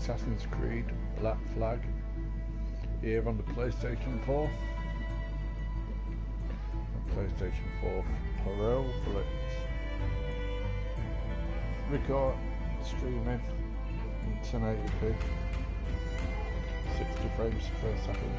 Assassin's Creed Black Flag here on the PlayStation 4. And PlayStation 4 Pro Flicks. Record streaming in 1080p, 60 frames per second.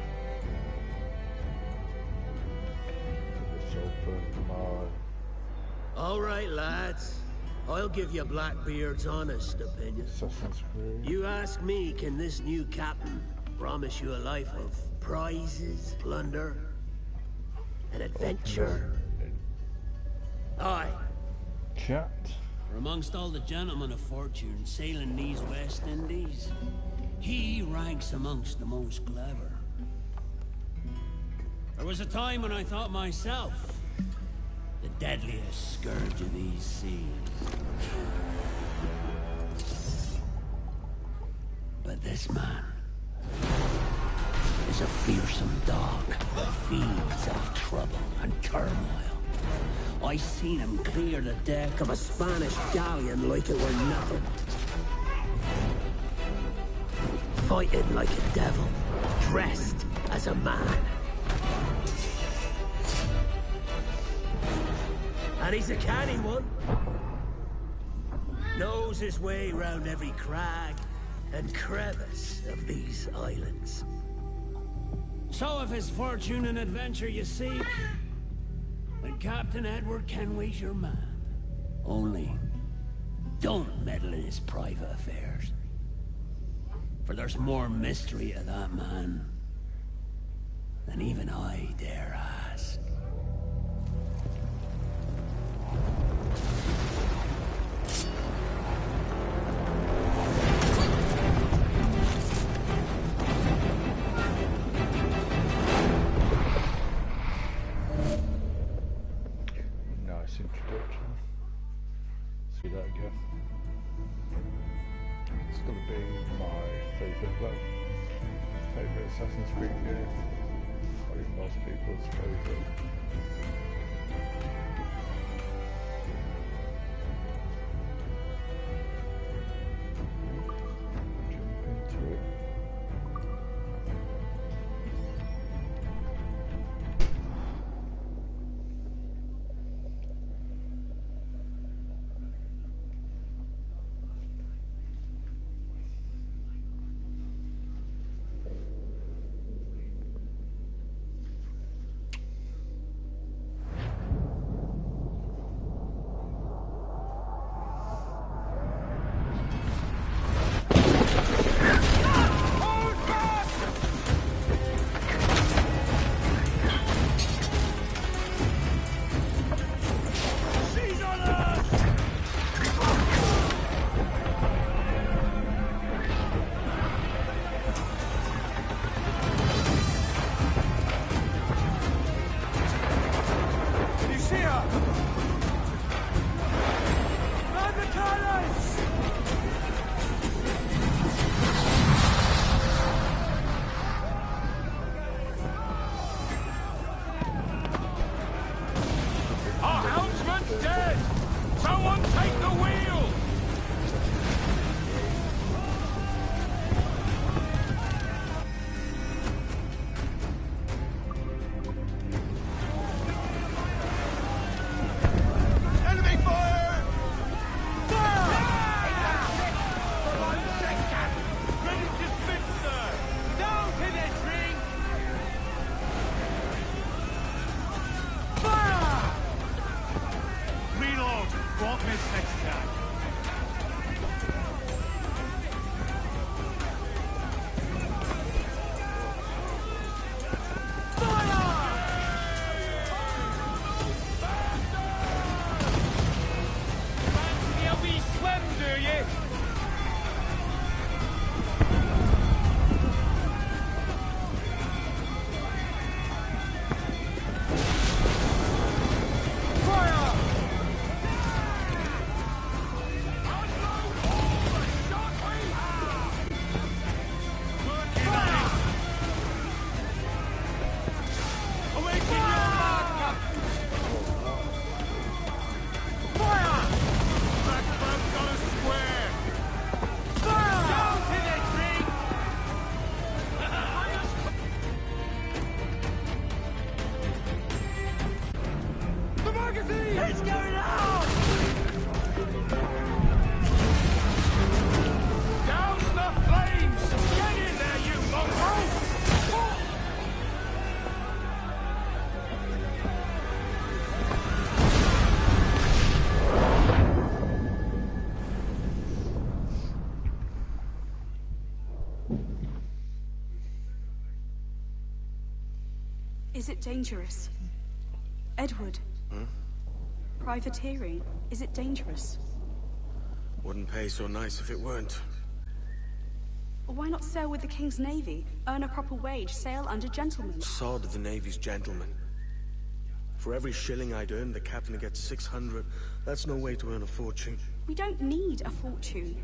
Let's open my... Alright lads, I'll give you Blackbeard's honest opinion. Assassin's Creed. You ask me, can this new captain promise you a life of prizes, plunder, and adventure? Aye. Chat. For amongst all the gentlemen of fortune sailing these West Indies, he ranks amongst the most clever. There was a time when I thought myself the deadliest scourge of these seas. But this man is a fearsome dog that feeds off trouble and turmoil. I seen him clear the deck of a Spanish galleon like it were nothing. Fighting like a devil, dressed as a man. And he's a canny one. Knows his way round every crag and crevice of these islands. So if it's fortune and adventure you seek, then Captain Edward Kenway's your man. Only, don't meddle in his private affairs. For there's more mystery to that man than even I dare ask. Introduction. See that again. It's gonna be my favourite Assassin's Creed game. Probably most people's favourite. Jump into it. Is it dangerous? Edward? Hmm? Privateering, is it dangerous? Wouldn't pay so nice if it weren't. Why not sail with the King's Navy? Earn a proper wage, sail under gentlemen. Sod the Navy's gentlemen. For every shilling I'd earn, the captain gets 600. That's no way to earn a fortune. We don't need a fortune.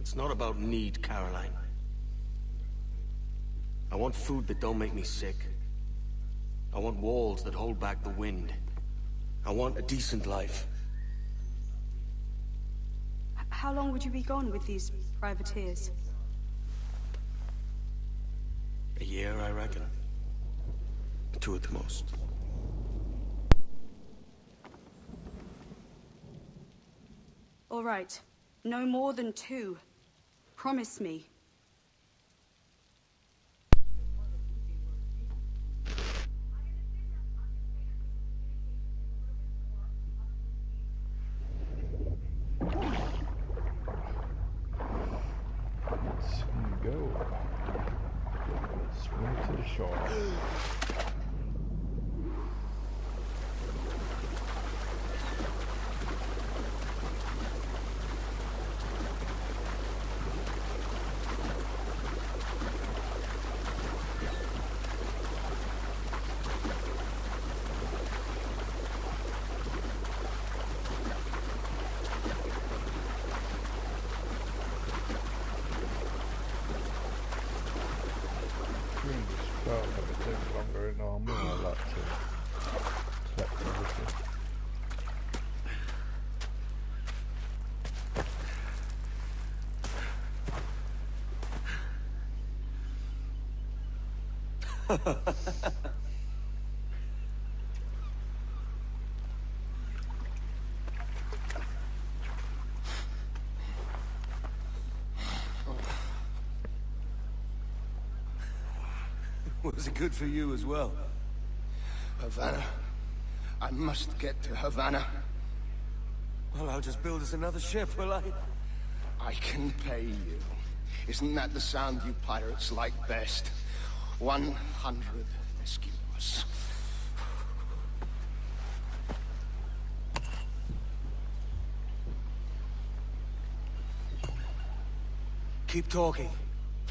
It's not about need, Caroline. I want food that don't make me sick. I want walls that hold back the wind. I want a decent life. How long would you be gone with these privateers? A year, I reckon. 2 at the most. All right. No more than 2. Promise me. Go. Swim to the shore. Was it good for you as well? Havana. I must get to Havana. Well, I'll just build us another ship, will I? I can pay you. Isn't that the sound you pirates like best? 100 Eskimos. Keep talking.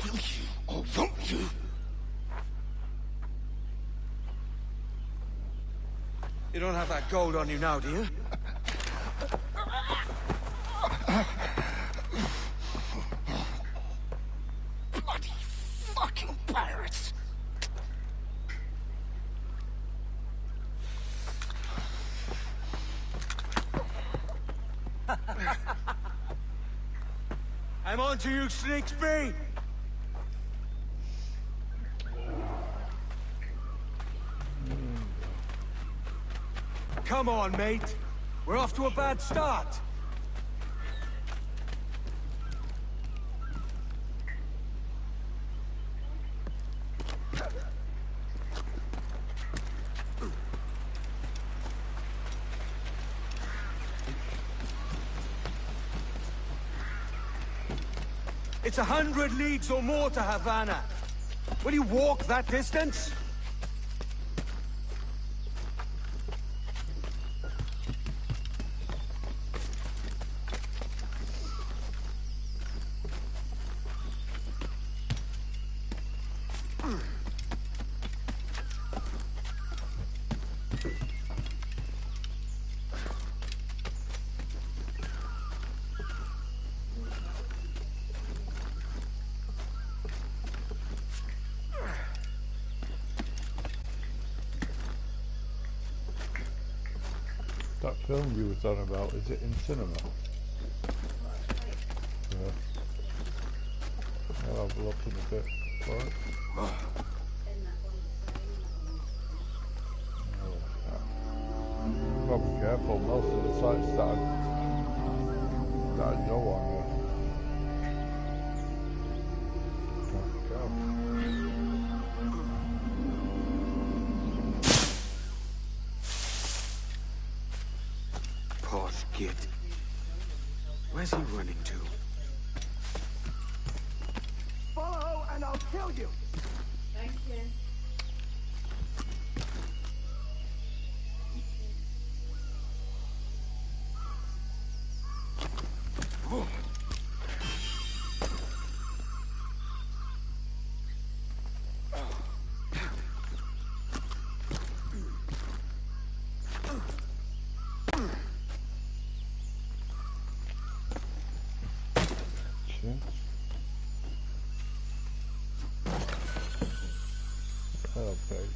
Will you or won't you? You don't have that gold on you now, do you? Bloody fucking pirates! I'm on to you, Slicksby! Come on, mate. We're off to a bad start. It's 100 leagues or more to Havana. Will you walk that distance? That film you was on about, is it in cinema? Yeah. I'll have a look in a bit for it. Gotta be careful, most of the sites that I know on here. Git. Where's he running to? Follow and I'll kill you! Thank you. Shit. Oh, babe.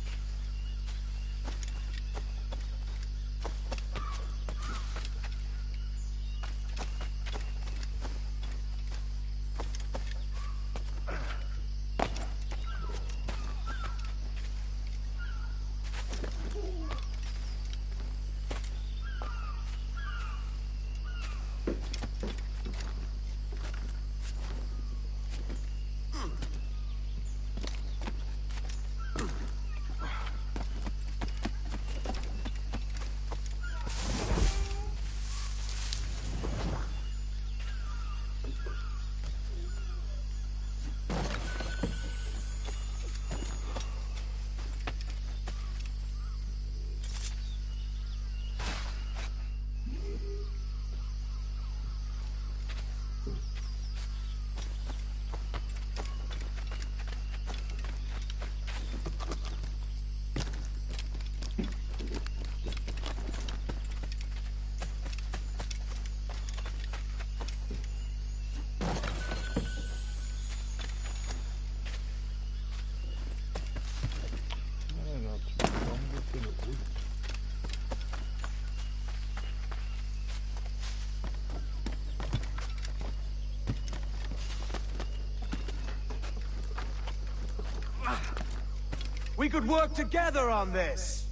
We could work together on this!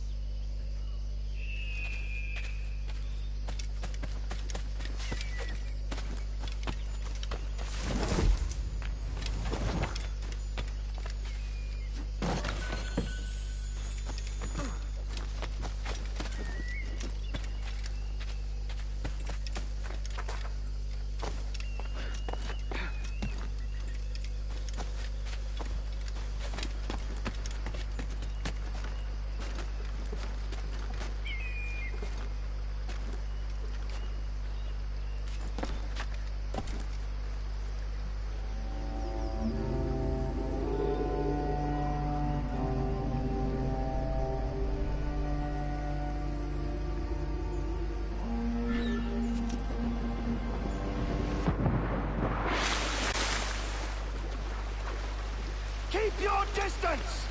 Keep your distance!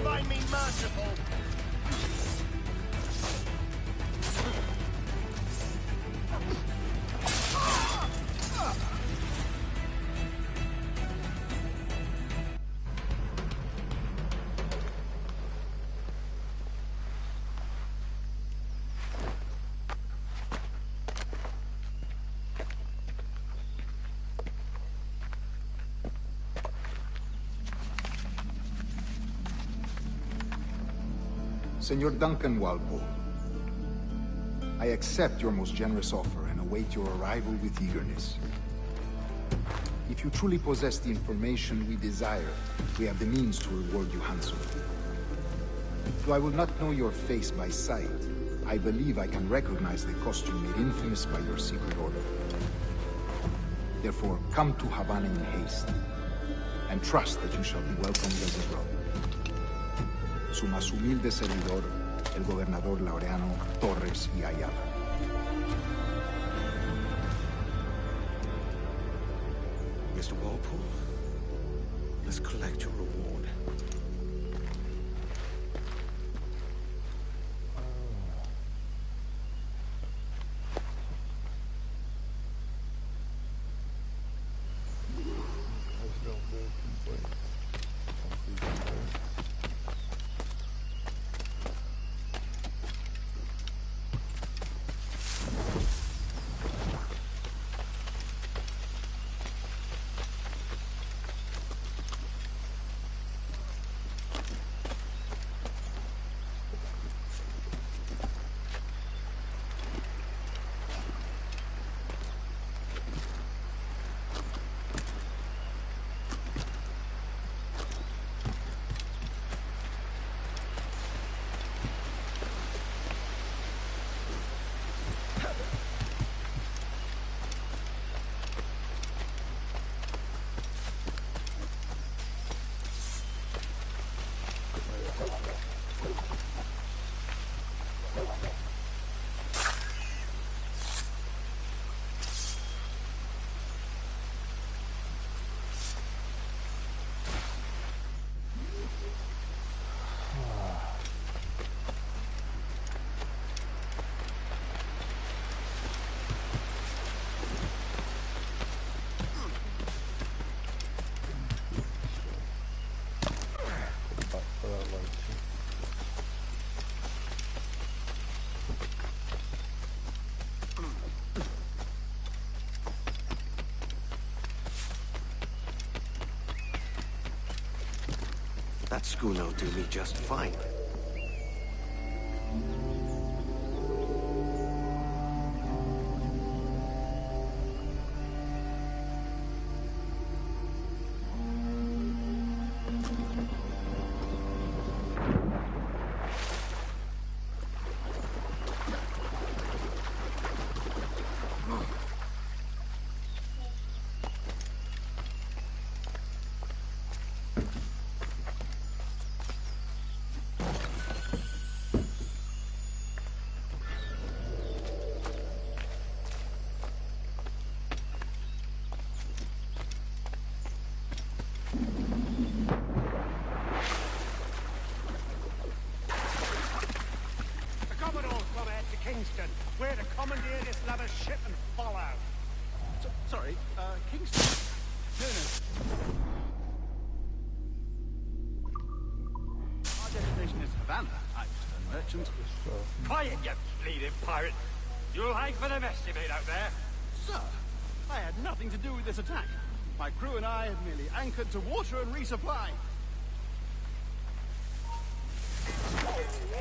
Find me merciful! Senor Duncan Walpole, I accept your most generous offer and await your arrival with eagerness. If you truly possess the information we desire, we have the means to reward you handsomely. Though I will not know your face by sight, I believe I can recognize the costume made infamous by your secret order. Therefore, come to Havana in haste, and trust that you shall be welcomed as a brother. Su más humilde servidor, el gobernador Laureano Torres y Ayala. Mr. Walpole, let's collect your reward. That schooner'll do me just fine. Kingston. We're to commandeer this lavish ship and follow. Sorry, Kingston? No. Our destination is Havana. I'm a merchant. Quiet, you bleeding pirate. You'll hang for the mess you made out there. Sir, I had nothing to do with this attack. My crew and I have merely anchored to water and resupply.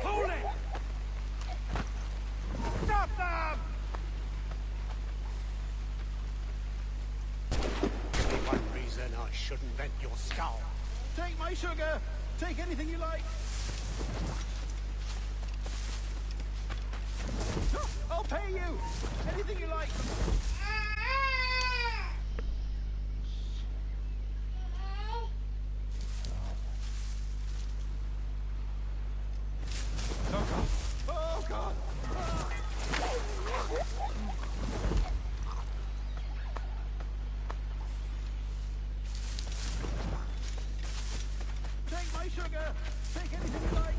Hold it! Stop them! Only one reason I shouldn't vent your skull. Take my sugar. Take anything you like. I'll pay you. Anything you like. Oh, God. Take my sugar. Take anything you like.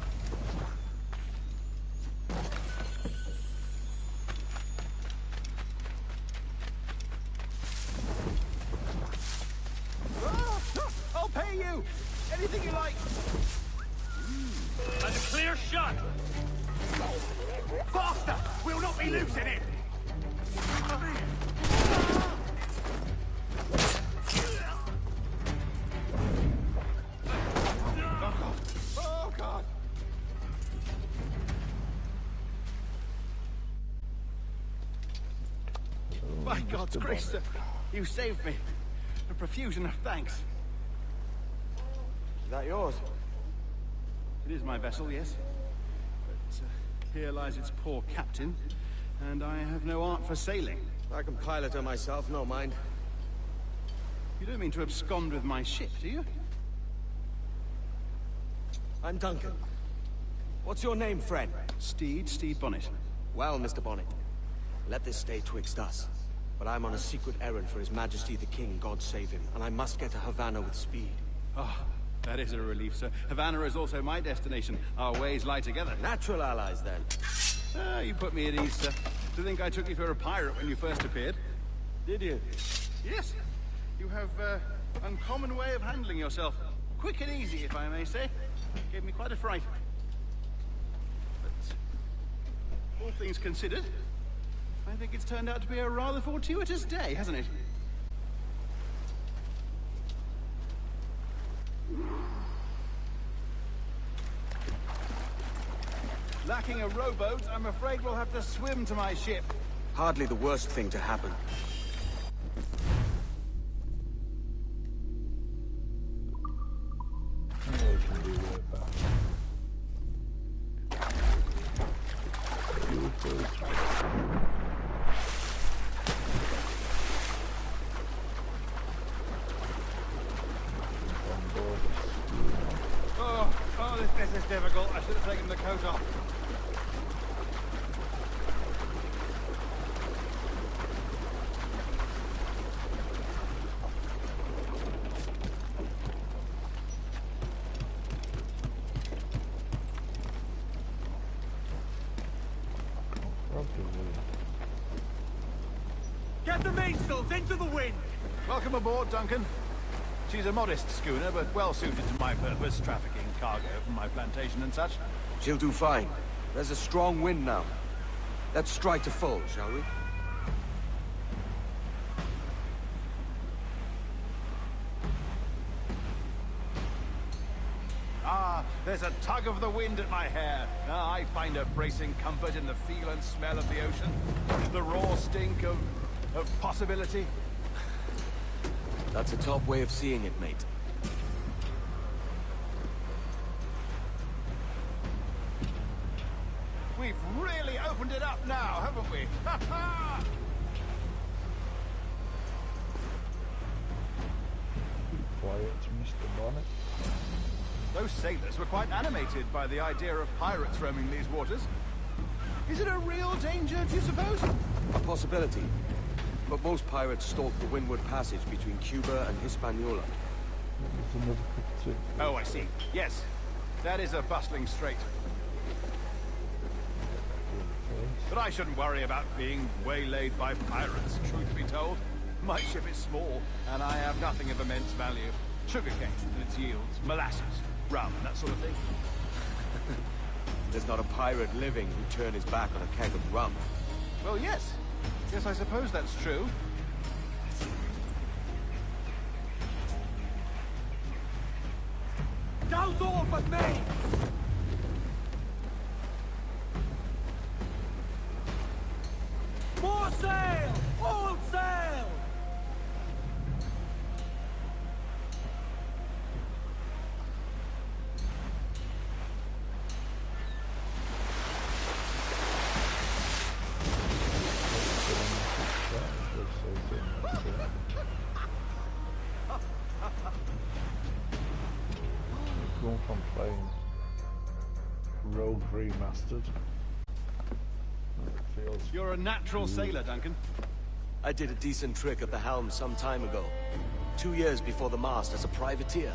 I'll pay you. Anything you like. And a clear shot! Faster! We'll not be losing it! Oh, God! By God's grace, sir, you saved me. A profusion of thanks. Is that yours? It is my vessel, yes. But here lies its poor captain, and I have no art for sailing. I can pilot her myself, no mind. You don't mean to abscond with my ship, do you? I'm Duncan. What's your name, friend? Steed Bonnet. Well, Mr. Bonnet, let this stay twixt us. But I'm on a secret errand for His Majesty the King, God save him, and I must get to Havana with speed. Ah, that is a relief, sir. Havana is also my destination. Our ways lie together. Natural allies, then. Ah, you put me at ease, sir. To think I took you for a pirate when you first appeared. Did you? Yes. You have uncommon way of handling yourself. Quick and easy, if I may say. Gave me quite a fright. But all things considered, I think it's turned out to be a rather fortuitous day, hasn't it? Lacking a rowboat, I'm afraid we'll have to swim to my ship. Hardly the worst thing to happen. This is difficult. I should have taken the coat off. Get the mainsails into the wind! Welcome aboard, Duncan. She's a modest schooner, but well suited to my purpose, trafficking cargo from my plantation and such. She'll do fine. There's a strong wind now. Let's strike to full, shall we? There's a tug of the wind at my hair. I find a bracing comfort in the feel and smell of the ocean. The raw stink of possibility. That's a top way of seeing it, mate. We've really opened it up now, haven't we? Ha ha! Quiet, Mr. Bonnet. Those sailors were quite animated by the idea of pirates roaming these waters. Is it a real danger, do you suppose? A possibility. But most pirates stalk the Windward Passage between Cuba and Hispaniola. There's another picture. Oh, I see. Yes. That is a bustling strait. But I shouldn't worry about being waylaid by pirates, truth be told. My ship is small, and I have nothing of immense value. Sugarcane and its yields, molasses, rum, that sort of thing. There's not a pirate living who'd turn his back on a keg of rum. Well, yes. Yes, I suppose that's true. Douse all but me! More sail! All sail! Going from playing Rogue Remastered. It feels You're a natural sailor, Duncan. I did a decent trick at the helm some time ago. 2 years before the mast as a privateer.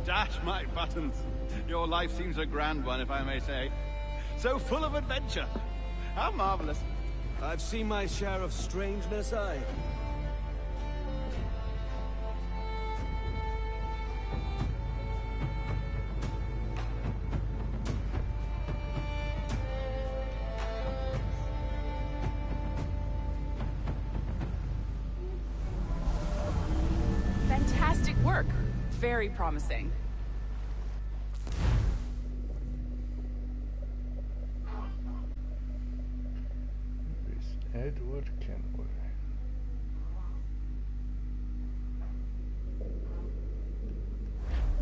Dash my buttons. Your life seems a grand one, if I may say. So full of adventure. How marvelous. I've seen my share of strangeness, aye. Fantastic work. Very promising. Miss Edward Kenway.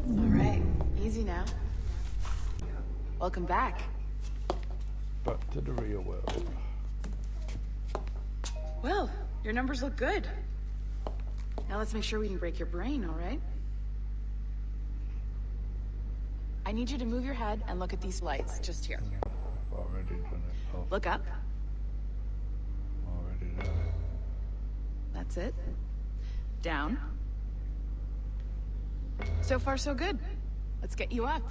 All right, easy now. Welcome back. Back to the real world. Well, your numbers look good. Now let's make sure we didn't break your brain, all right? I need you to move your head and look at these lights just here. I've already done it. Oh, Look up. already done it. That's it. Down. So far, so good. Let's get you up.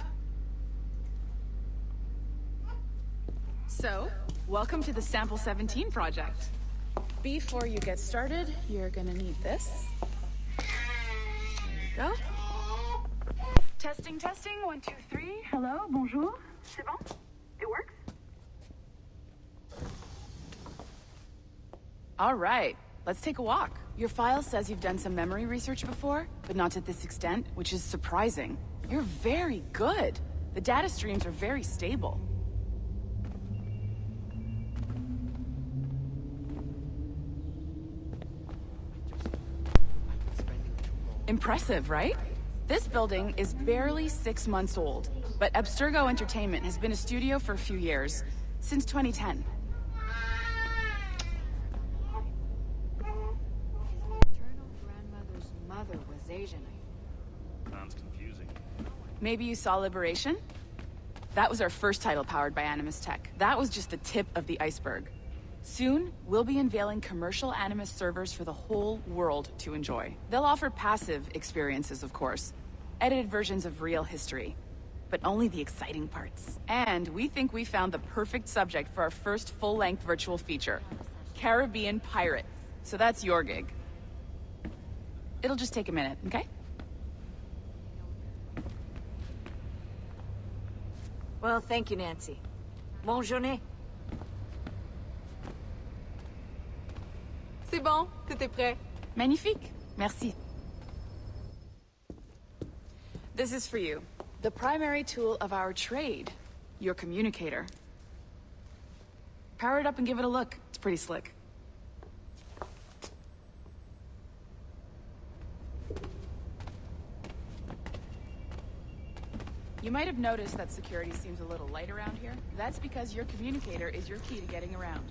So, welcome to the Sample 17 project. Before you get started, you're gonna need this. There you go. Testing, testing, 1, 2, 3. Hello, bonjour. C'est bon? It works? All right, let's take a walk. Your file says you've done some memory research before, but not to this extent, which is surprising. You're very good. The data streams are very stable. Impressive, right? This building is barely 6 months old, but Abstergo Entertainment has been a studio for a few years, since 2010. Maternal grandmother's mother was Asian. Sounds confusing. Maybe you saw Liberation? That was our first title powered by Animus Tech. That was just the tip of the iceberg. Soon, we'll be unveiling commercial Animus servers for the whole world to enjoy. They'll offer passive experiences, of course. Edited versions of real history. But only the exciting parts. And we think we found the perfect subject for our first full-length virtual feature. Caribbean pirates. So that's your gig. It'll just take a minute, okay? Well, thank you, Nancy. Bonne journée. C'est bon, tout est prêt. Magnifique. Merci. This is for you. The primary tool of our trade, your communicator. Power it up and give it a look. It's pretty slick. You might have noticed that security seems a little light around here. That's because your communicator is your key to getting around.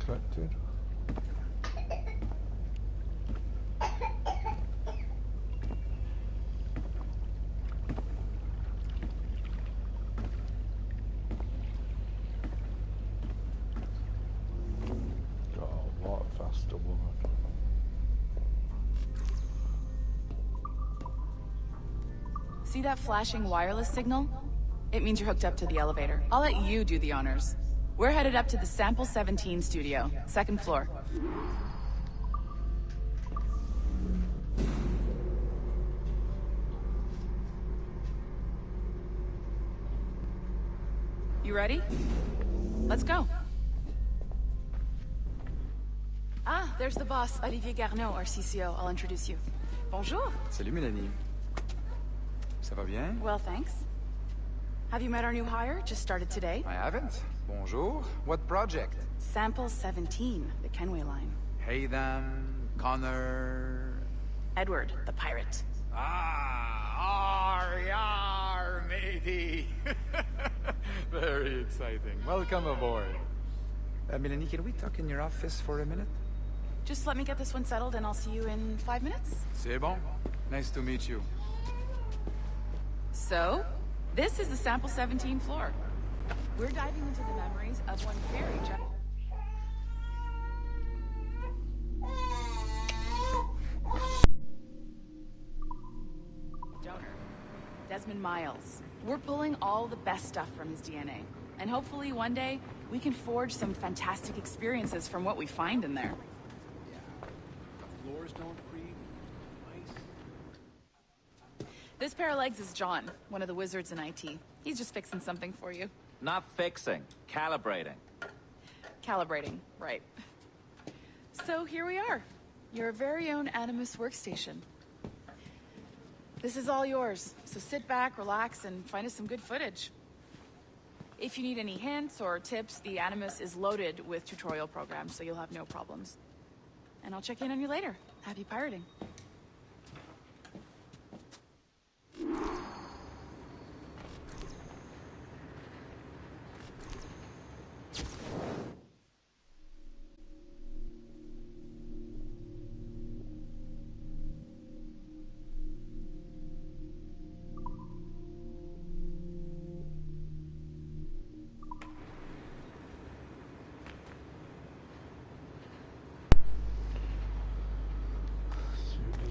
Collected. Got a lot faster woman. See that flashing wireless signal? It means you're hooked up to the elevator. I'll let you do the honors. We're headed up to the Sample 17 studio, 2nd floor. You ready? Let's go. Ah, there's the boss, Olivier Garneau, our CCO. I'll introduce you. Bonjour. Salut, Mélanie. Ça va bien? Well, thanks. Have you met our new hire? Just started today. I haven't. Bonjour. What project? Sample 17, the Kenway line. Haytham, Connor... Edward, the pirate. Ah, yar, matey. Very exciting. Welcome aboard. Mélanie, can we talk in your office for a minute? Just let me get this one settled and I'll see you in 5 minutes. C'est bon. Nice to meet you. So, this is the Sample 17 floor. We're diving into the memories of one very donor, Desmond Miles. We're pulling all the best stuff from his DNA. And hopefully one day, we can forge some fantastic experiences from what we find in there. The floors don't creak. This pair of legs is John, one of the wizards in IT. He's just fixing something for you. Not fixing, calibrating. Calibrating, right. So here we are, your very own Animus workstation. This is all yours, so sit back, relax, and find us some good footage. If you need any hints or tips, the Animus is loaded with tutorial programs, so you'll have no problems. And I'll check in on you later. Happy pirating.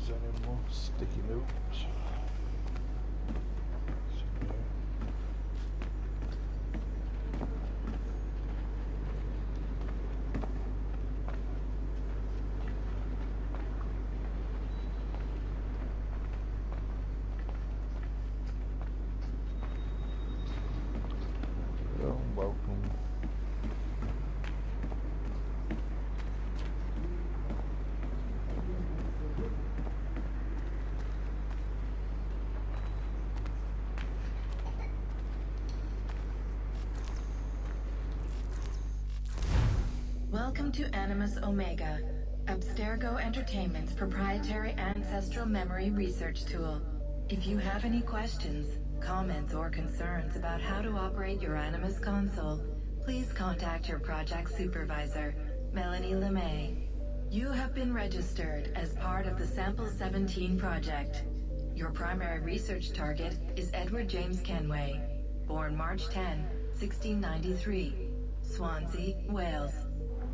Any more sticky notes? Well, welcome. Welcome to Animus Omega, Abstergo Entertainment's proprietary ancestral memory research tool. If you have any questions, comments, or concerns about how to operate your Animus console, please contact your project supervisor, Melanie LeMay. You have been registered as part of the Sample 17 project. Your primary research target is Edward James Kenway, born March 10, 1693, Swansea, Wales.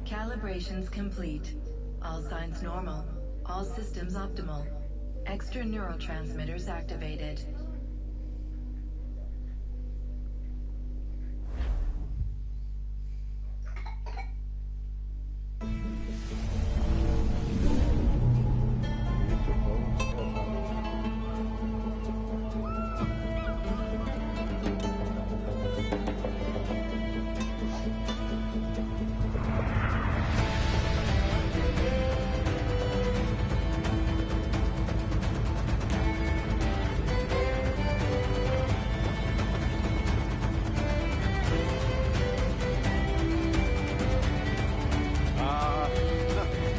Calibrations complete. All signs normal. All systems optimal. Extra neurotransmitters activated.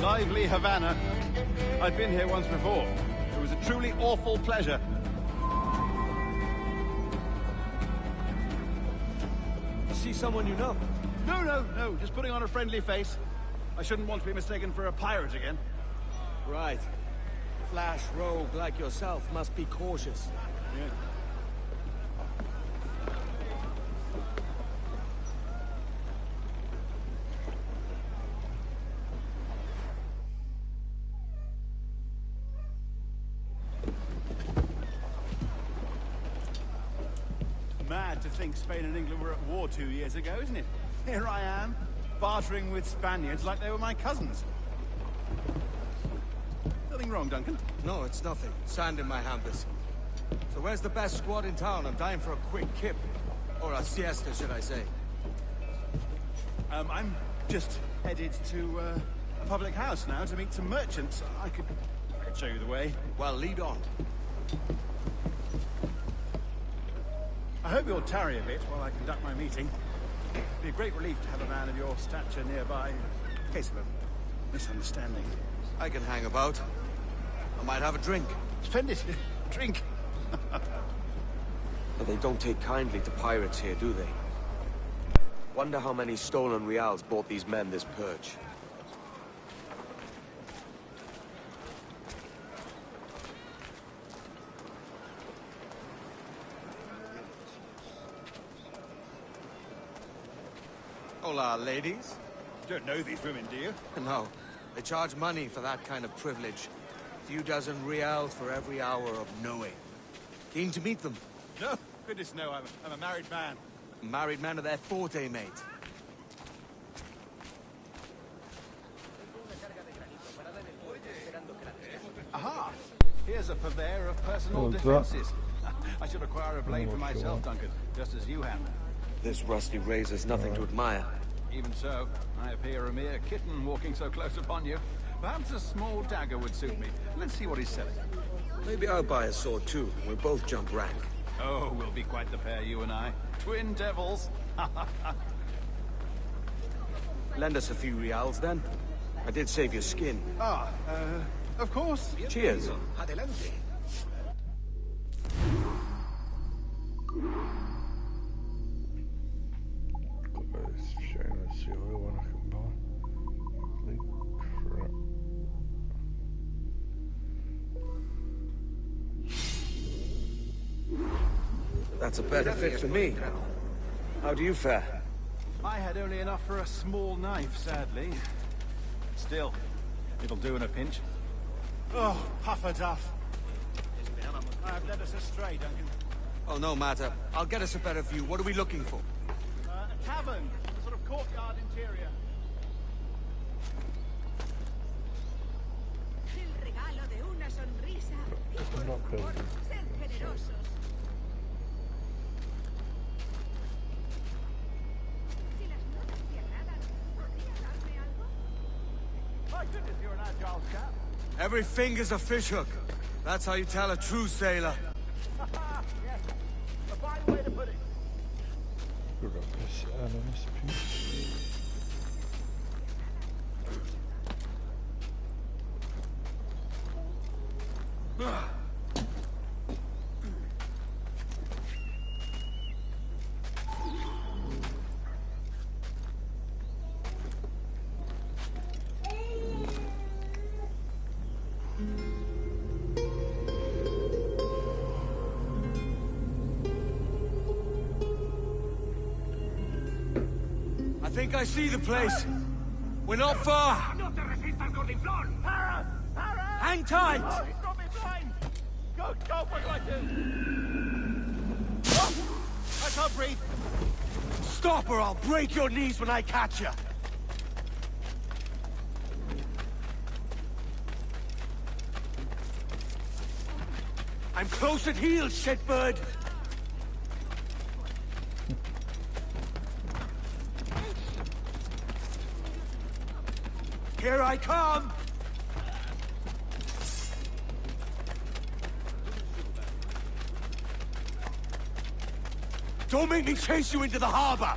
Lively Havana. I'd been here once before. It was a truly awful pleasure. See someone you know? No. Just putting on a friendly face. I shouldn't want to be mistaken for a pirate again. Right. Flash rogue like yourself must be cautious. Yeah. Mad to think Spain and England were at war 2 years ago, isn't it? Here I am, bartering with Spaniards like they were my cousins. Nothing wrong, Duncan? No, it's nothing. Sand in my hampers. So where's the best squad in town? I'm dying for a quick kip. Or a siesta, should I say. I'm just headed to a public house now to meet some merchants. I could show you the way. Well, lead on. I hope you'll tarry a bit while I conduct my meeting. It'd be a great relief to have a man of your stature nearby in case of a misunderstanding. I can hang about. I might have a drink. Splendid. Drink. But they don't take kindly to pirates here, do they? Wonder how many stolen reals bought these men this purge. Hola, ladies. You don't know these women, do you? No. They charge money for that kind of privilege. A few dozen reals for every hour of knowing. Keen to meet them? No. Goodness, no. I'm a married man. A married man of their forte, mate. Aha! Here's a purveyor of personal defenses. I should acquire a blade for myself, Duncan, just as you have. This rusty razor's nothing to admire. Even so, I appear a mere kitten walking so close upon you. Perhaps a small dagger would suit me. Let's see what he's selling. Maybe I'll buy a sword too. We'll both jump rank. Oh, we'll be quite the pair, you and I. Twin devils. Lend us a few reals, then. I did save your skin. Of course. Cheers. Adelante. It's showing us the other one I can buy. Holy crap. That's a better fit for me. How do you fare? I had only enough for a small knife, sadly. Still, it'll do in a pinch. Oh, puffer duff. I've led us astray, Duncan. Oh, no matter. I'll get us a better view. What are we looking for? A tavern, a sort of courtyard interior. I'm not good. My goodness, you're an agile chap. Every finger's a fishhook. That's how you tell a true sailor. Yes, a fine way to put it. Good up this Animus piece. I think I see the place. We're not far. Hang tight! Go, what do I do? I can't breathe. Stop or I'll break your knees when I catch you. I'm close at heel, shitbird. Here I come! Don't make me chase you into the harbor!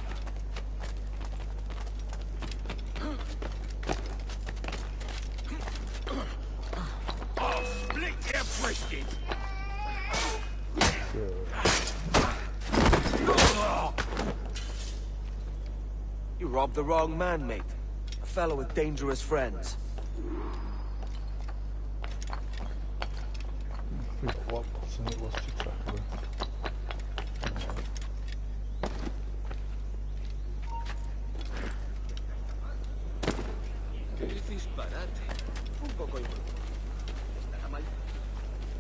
I'll split your brisket! You robbed the wrong man, mate. A fellow with dangerous friends. What button it was to tackle.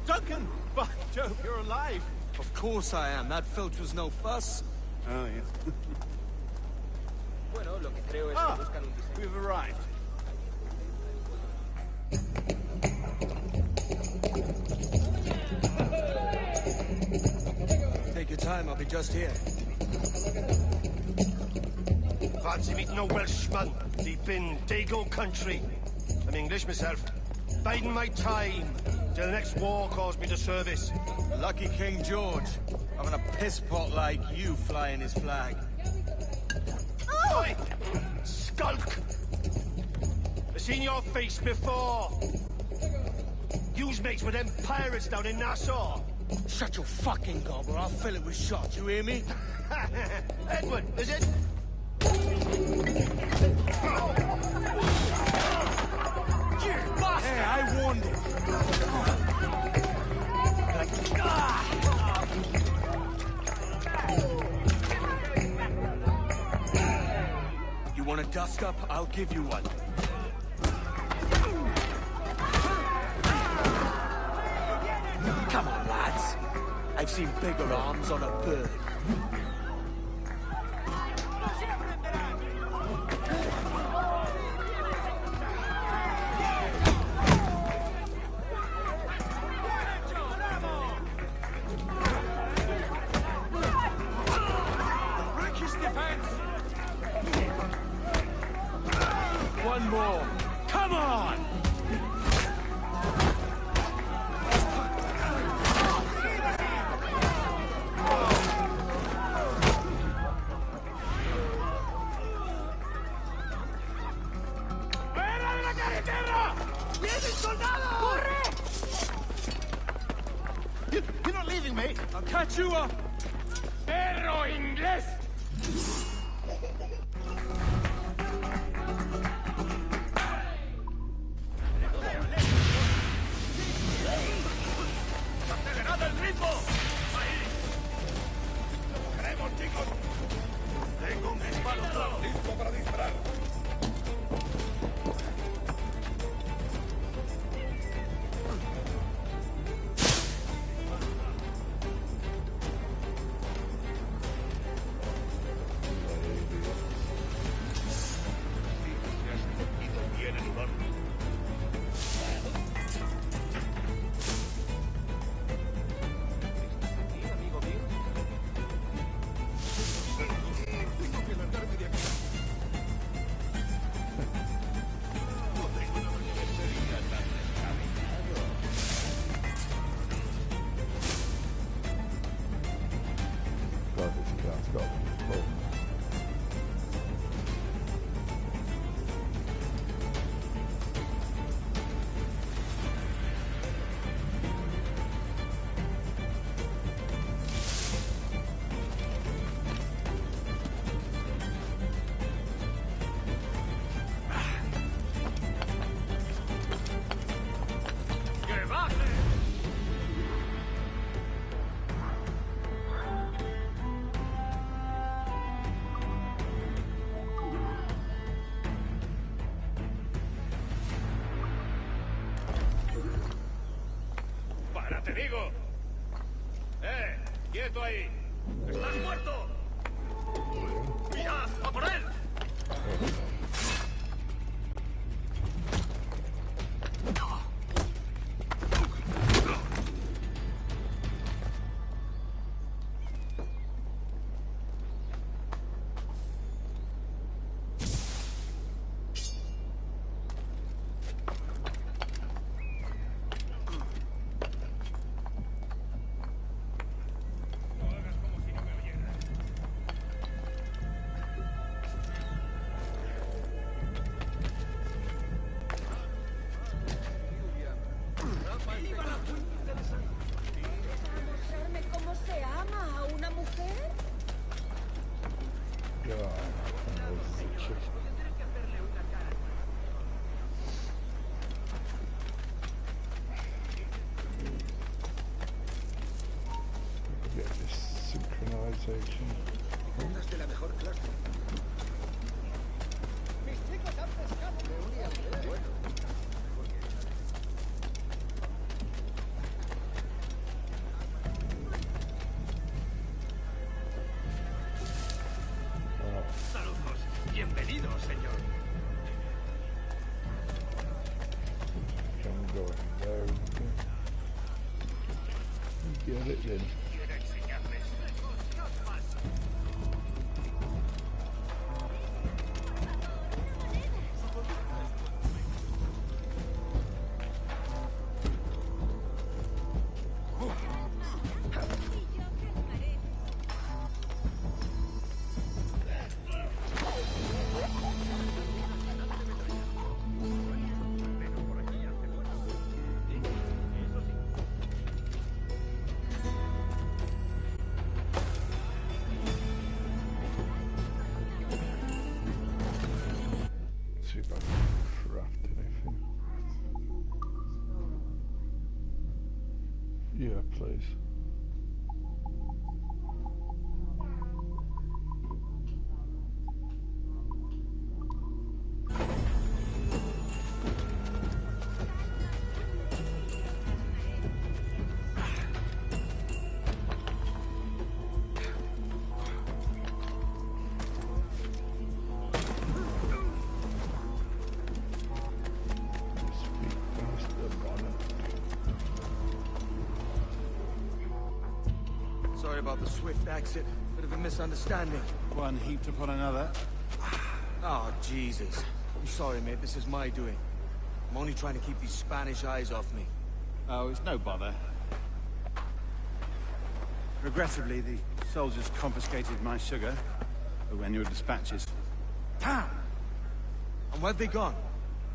Duncan! By Jove, you're alive! Of course I am. That filch was no fuss. Oh, yeah. We've arrived. Take your time, I'll be just here. Fancy meeting no Welshman deep in Dago country. I'm English myself. Biding my time till the next war calls me to service. Lucky King George, having a piss pot like you flying his flag. Oi! Skulk! I've seen your face before. You's mates with them pirates down in Nassau. Shut your fucking gob or I'll fill it with shot, you hear me? Edward, is it? You bastard! Hey, I warned him. You want a dust up? I'll give you one. Come on, lads. I've seen bigger arms on a bird. One more. Come on! You're not leaving, mate. I'll catch you up. Perro inglés! ¡Acelerad el ritmo! ¡Ahí! ¡Lo queremos, chicos! Tengo un disparo listo para disparar. te digo! ¡Quieto ahí! ¡Estás muerto! ¡Mira! ¡A por él! ¿Cómo se ama a una mujer? Get this synchronization. Unas de la mejor clase. Mis chicos han pescado. Bueno. Saludos. Bienvenido, señor. Can go in there. Get it then. Quiero enseñarles. See if I can craft anything. Yeah, please. Sorry about the swift exit. Bit of a misunderstanding. One heaped upon another. Oh, Jesus. I'm sorry, mate. This is my doing. I'm only trying to keep these Spanish eyes off me. Oh, it's no bother. Regrettably, the soldiers confiscated my sugar when your dispatches. Damn! And where've they gone?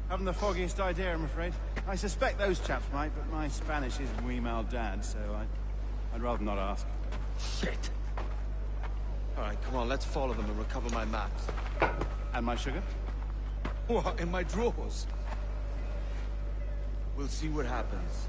Haven't the foggiest idea, I'm afraid. I suspect those chaps might, but my Spanish is muy mal dad, so I'd rather not ask. Shit! Alright, come on, let's follow them and recover my maps. And my sugar? What, in my drawers? We'll see what happens.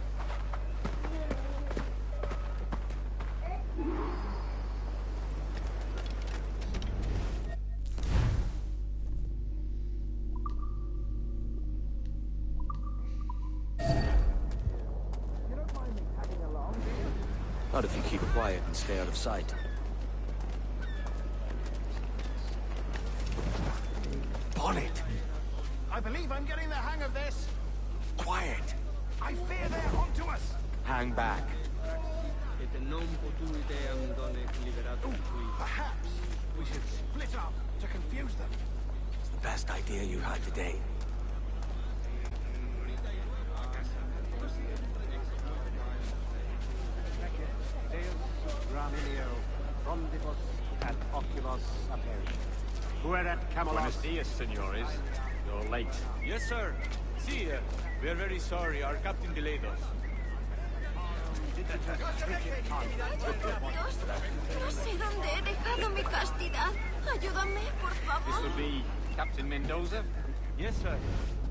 Not if you keep quiet and stay out of sight. Bonnet! I believe I'm getting the hang of this. Quiet! I fear they're onto us. Hang back. Perhaps we should split up to confuse them. It's the best idea you had today. Buenos dias, senores. You're late. Yes, sir. See, we are very sorry. Our captain delayed us. No sé dónde he dejado mi castidad. Ayúdame, por This favor. will be Captain Mendoza. Yes, sir.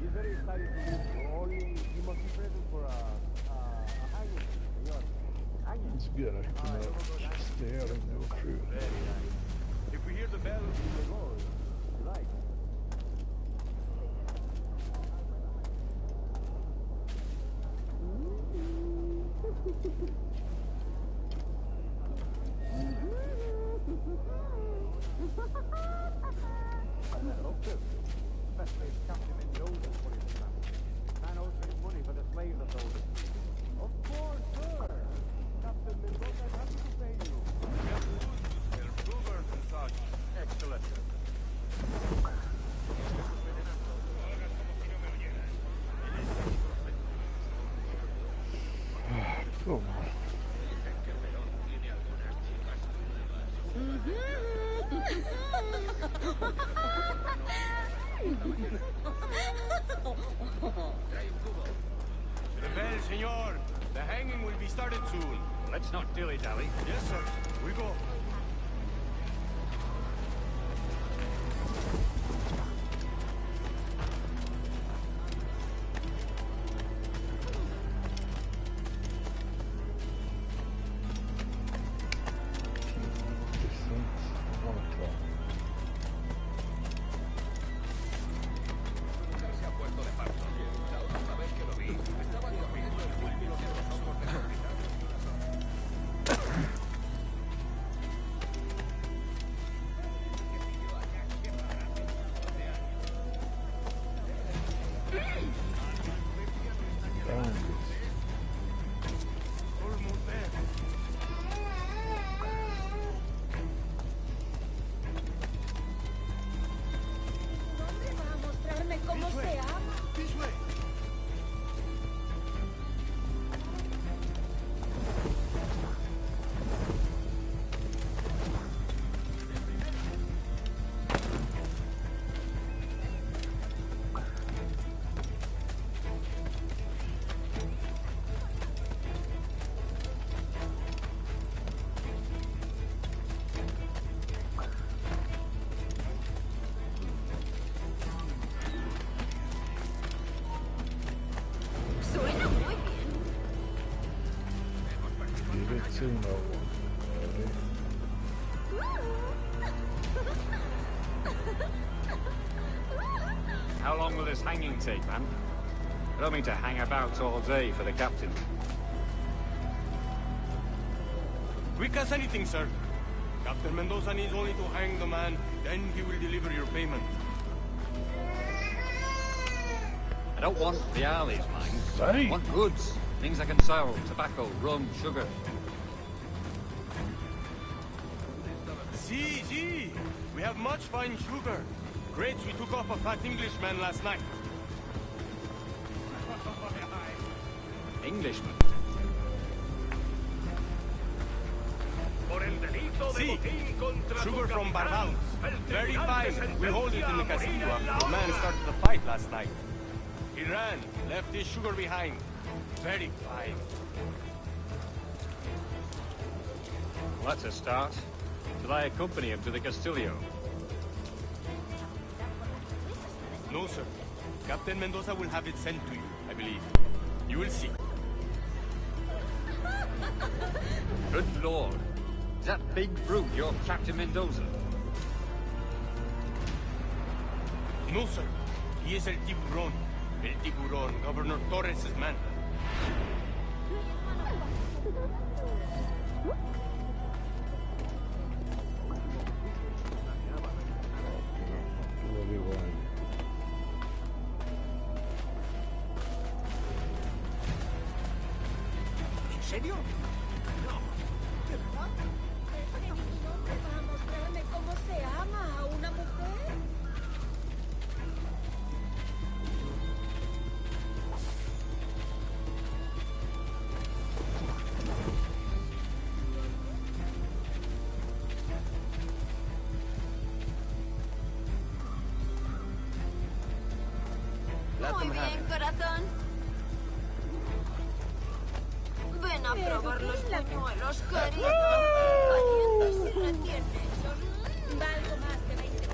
He's very excited to meet you. Only you must be present for a hanging, senor. Hanging. It's good. I can stay out and go through. Very nice. If we hear the bell, we will go. Right. senor. The hanging will be started soon. Let's not dilly-dally. Yes, sir. We go. How long will this hanging take, man? I don't mean to hang about all day for the captain. Quick as anything, sir. Captain Mendoza needs only to hang the man, then he will deliver your payment. I don't want the alleys, mind. I want goods. Things I can sell. Tobacco, rum, sugar. See. We have much fine sugar. Grapes we took off a fat Englishman last night. Englishman? See, sugar from Barbados. Very fine. We hold it in the castillo after the man started the fight last night. He ran, left his sugar behind. Very fine. Well, that's a start. Shall I accompany him to the Castillo? No, sir. Captain Mendoza will have it sent to you, I believe. You will see. Good Lord. Is that big brute your Captain Mendoza? No, sir. He is El Tiburon. El Tiburon, Governor Torres' man. ¿En serio? No. ¿De verdad? ¿Un hombre va a mostrarme cómo se ama a una mujer? Muy bien, corazón. Ven a probar los buñuelos, querido. Calientos y recién hechos. Valgo más que 20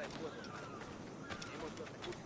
el fuego. Tenemos los recursos.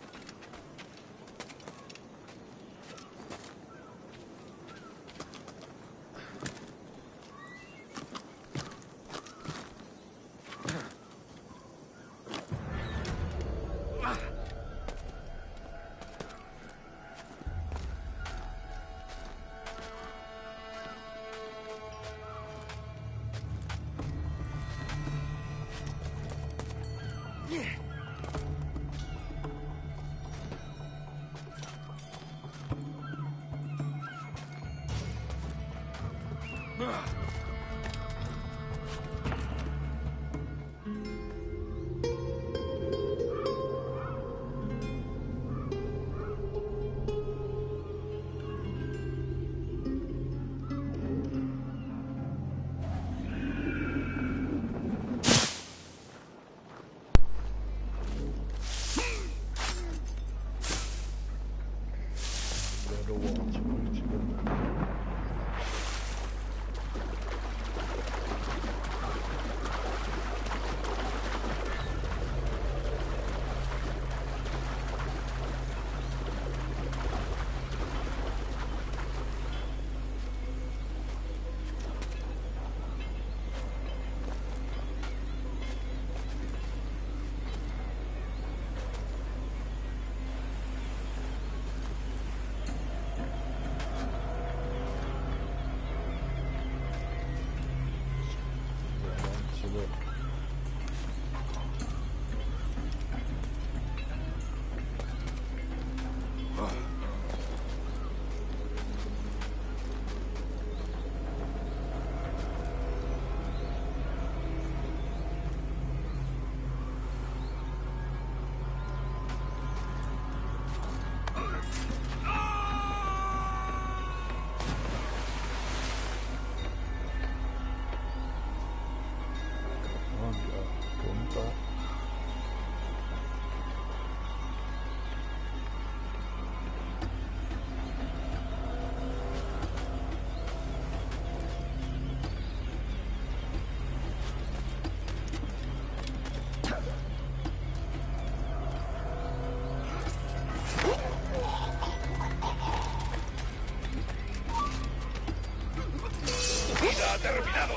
¡Ha terminado!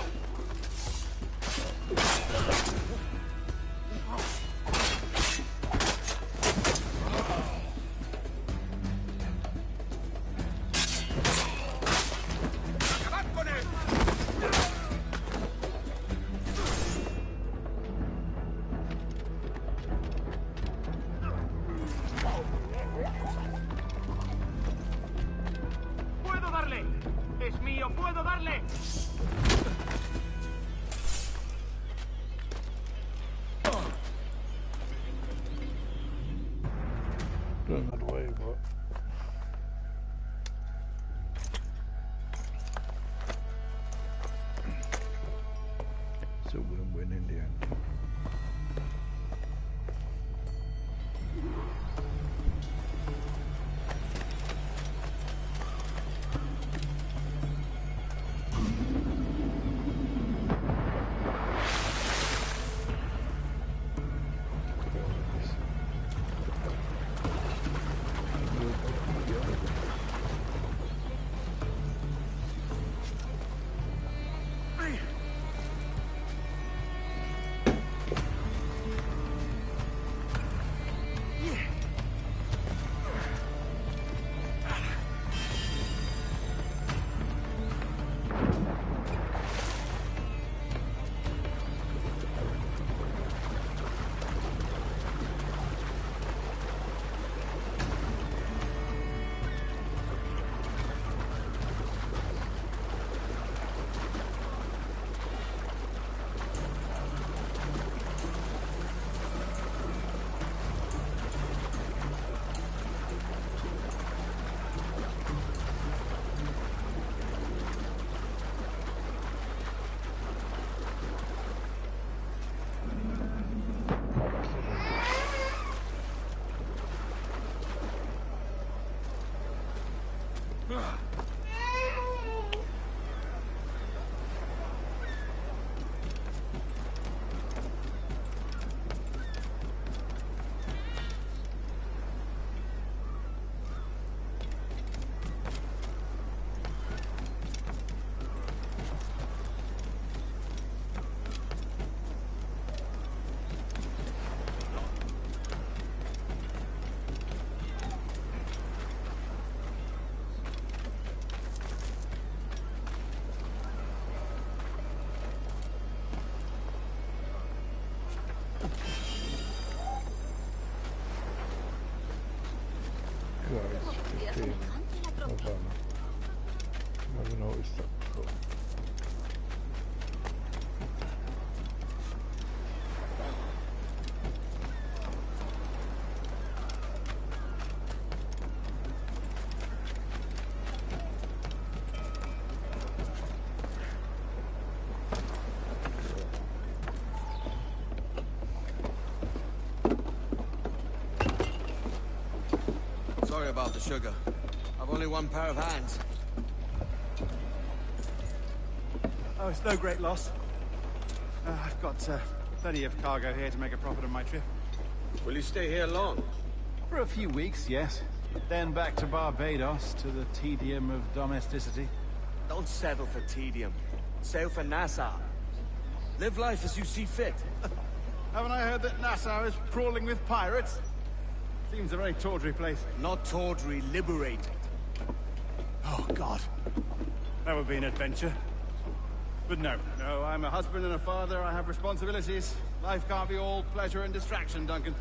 ¡Acabad con él! ¡Puedo darle! ¡Es mío! ¡Puedo darle! Going that way, but it's a win-win in the end. about the sugar. I've only one pair of hands. Oh, it's no great loss. I've got plenty of cargo here to make a profit on my trip. Will you stay here long? For a few weeks, yes. Then back to Barbados, to the tedium of domesticity. Don't settle for tedium. Sail for Nassau. Live life as you see fit. Haven't I heard that Nassau is crawling with pirates? Seems a very tawdry place. Not tawdry, liberated. Oh, God. That would be an adventure. But no, I'm a husband and a father. I have responsibilities. Life can't be all pleasure and distraction, Duncan.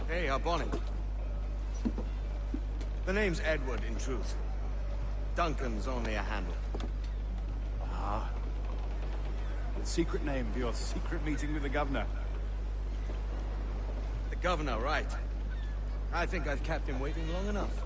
Hey, Bonnie. The name's Edward, in truth. Duncan's only a handle. Ah. The secret name for your secret meeting with the governor. The governor, right. I think I've kept him waiting long enough.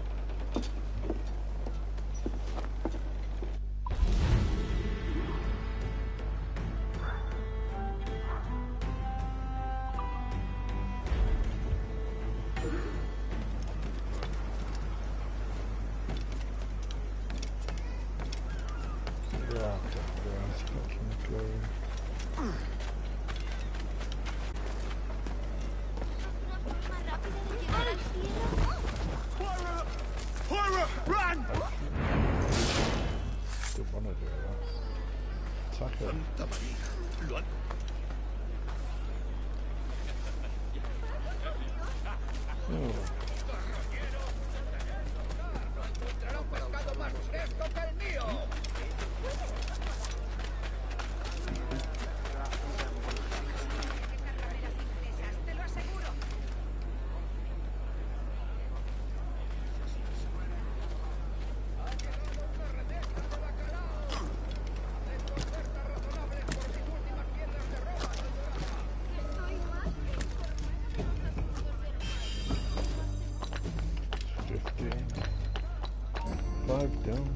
Down.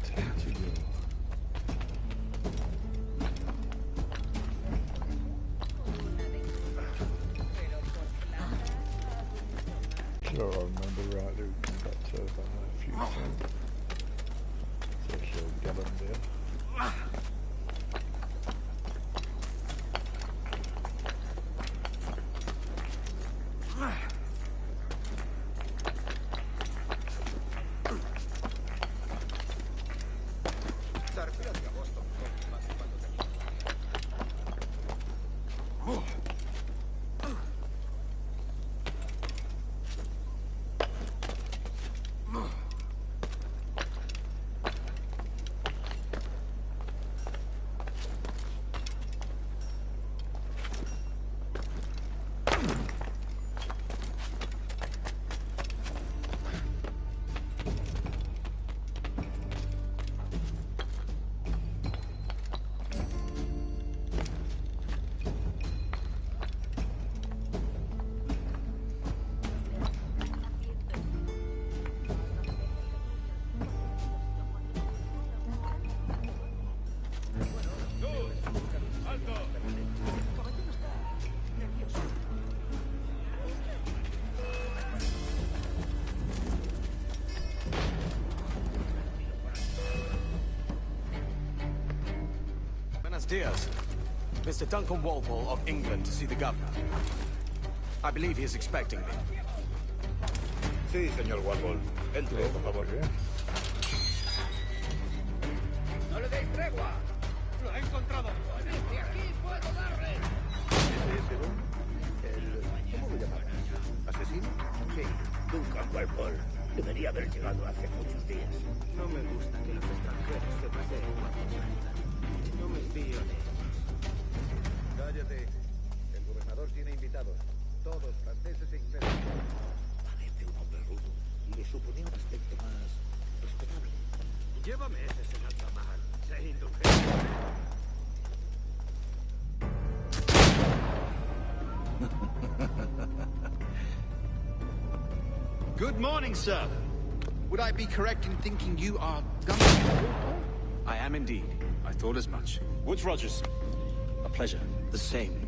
10 to go. Sure, I remember rightly, we come back to a few times. So she'll get him there. Diaz. Mr. Duncan Walpole of England to see the governor. I believe he is expecting me. Sí, señor Walpole. Entre, por favor. ¡No le deis tregua! ¡Lo he encontrado! ¡Desde aquí puedo darle! ¿Cómo lo llaman? ¿Asesino? Sí, Duncan Walpole. Debería haber llegado hace muchos días. No me gusta que los extranjeros se paseen cuando saltan. No me fío de ellos. Cállate. El gobernador tiene invitados. Todos franceses e ingleses. Parece un hombre rudo. Le suponía un aspecto más respetable. Llévame ese señor chamán. Sé indulgente. Good morning, sir. Would I be correct in thinking you are Gunner? I am indeed. I thought as much. Woods Rogers. A pleasure. The same.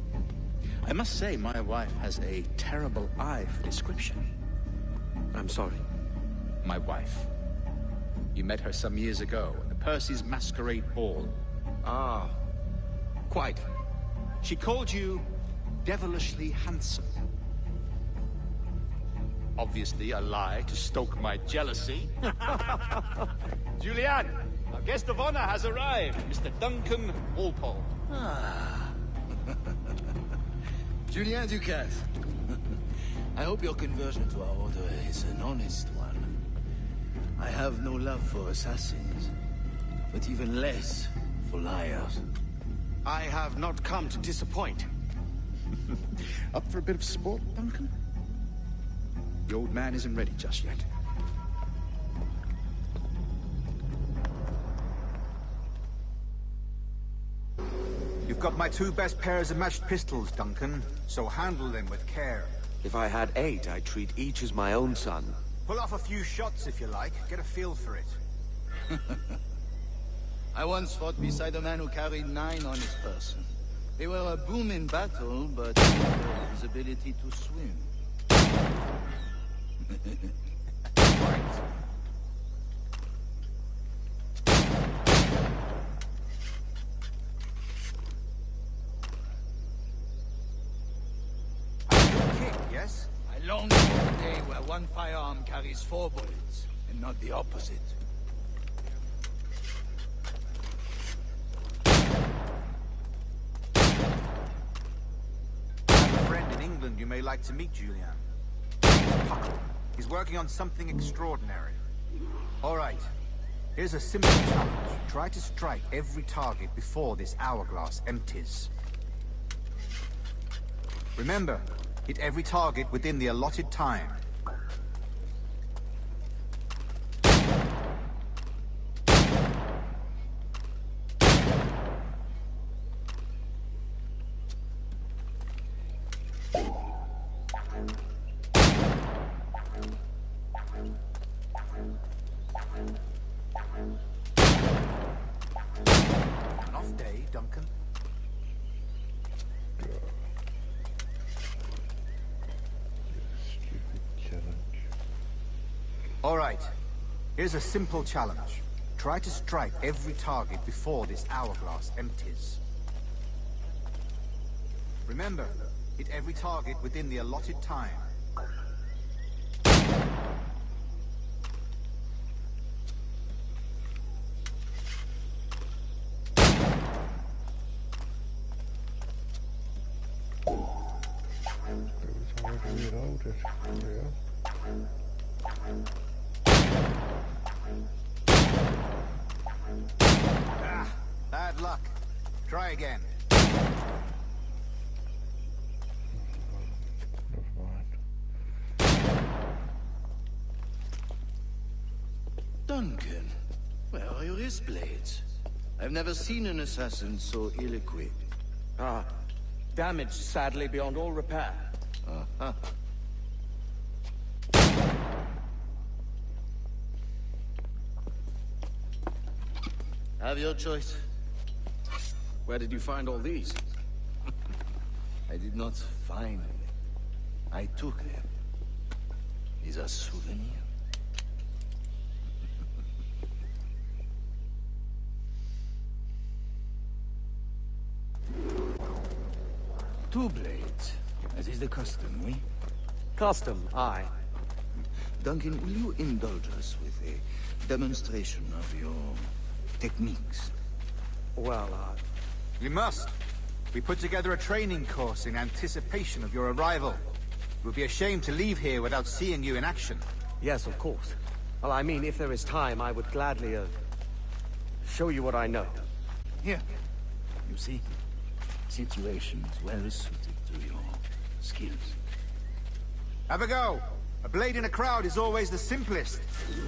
I must say, my wife has a terrible eye for description. I'm sorry. My wife. You met her some years ago at the Percy's Masquerade Ball. Ah, quite. She called you devilishly handsome. Obviously a lie to stoke my jealousy. Julian, our guest of honor has arrived, Mr. Duncan Walpole. Ah. Julien Ducasse. I hope your conversion to our order is an honest one. I have no love for assassins, but even less for liars. I have not come to disappoint. Up for a bit of sport, Duncan? The old man isn't ready just yet. You've got my 2 best pairs of matched pistols, Duncan, so handle them with care. If I had 8, I'd treat each as my own son. Pull off a few shots if you like, get a feel for it. I once fought beside a man who carried 9 on his person. They were a boom in battle, but his ability to swim. Yes? I long for the day where one firearm carries 4 bullets, and not the opposite. I have a friend in England you may like to meet, Julian. He's working on something extraordinary. All right. Here's a simple challenge. Try to strike every target before this hourglass empties. Remember, hit every target within the allotted time. An off day, Duncan. All right. Here's a simple challenge. Try to strike every target before this hourglass empties. Remember, hit every target within the allotted time. Bad luck. Try again. Duncan, where are your wrist blades? I've never seen an assassin so ill-equipped. Ah, damaged sadly beyond all repair. Uh-huh. Have your choice. Where did you find all these? I did not find them. I took them. These are souvenirs. Two blades, as is the custom, we? Custom, aye. Duncan, will you indulge us with a demonstration of your techniques? Well, You must. We put together a training course in anticipation of your arrival. It would be a shame to leave here without seeing you in action. Yes, of course. Well, I mean, if there is time, I would gladly, show you what I know. Here. You see? Situations well suited to your skills. Have a go. A blade in a crowd is always the simplest.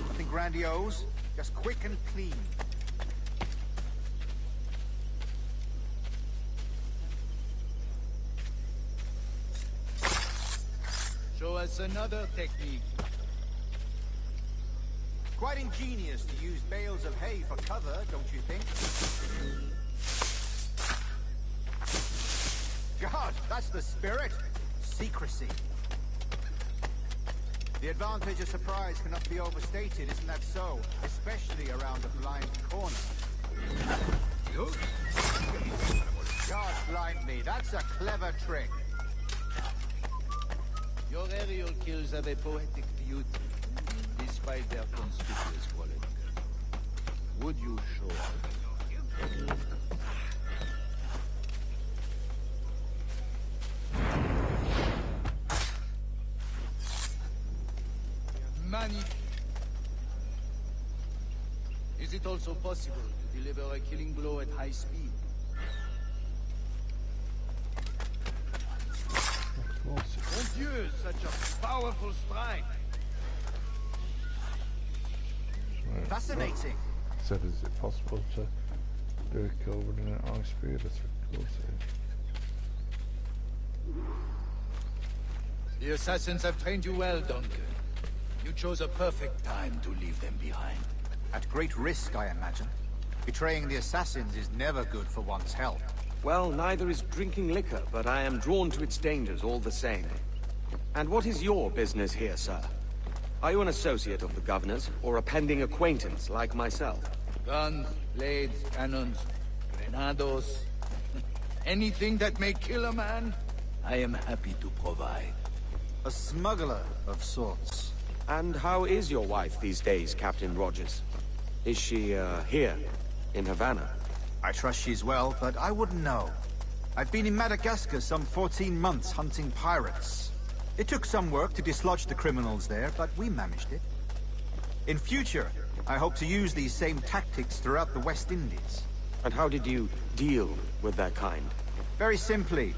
Nothing grandiose, just quick and clean. Show us another technique. Quite ingenious to use bales of hay for cover, don't you think? God, that's the spirit. Secrecy. The advantage of surprise cannot be overstated, isn't that so? Especially around a blind corner. God blind me, that's a clever trick. Your aerial kills have a poetic beauty, despite their conspicuous quality. Would you show us? Magnifique. Is it also possible to deliver a killing blow at high speed? Of course. Mon Dieu, such a powerful strike. Right. Fascinating. Said, is it possible to do a kill running at high speed? Of course it is. The assassins have trained you well, Duncan. You chose a perfect time to leave them behind. At great risk, I imagine. Betraying the assassins is never good for one's health. Well, neither is drinking liquor, but I am drawn to its dangers all the same. And what is your business here, sir? Are you an associate of the governor's, or a pending acquaintance like myself? Guns, blades, cannons, grenados. Anything that may kill a man, I am happy to provide. A smuggler of sorts. And how is your wife these days, Captain Rogers? Is she, here, in Havana? I trust she's well, but I wouldn't know. I've been in Madagascar some 14 months hunting pirates. It took some work to dislodge the criminals there, but we managed it. In future, I hope to use these same tactics throughout the West Indies. And how did you deal with that kind? Very simply.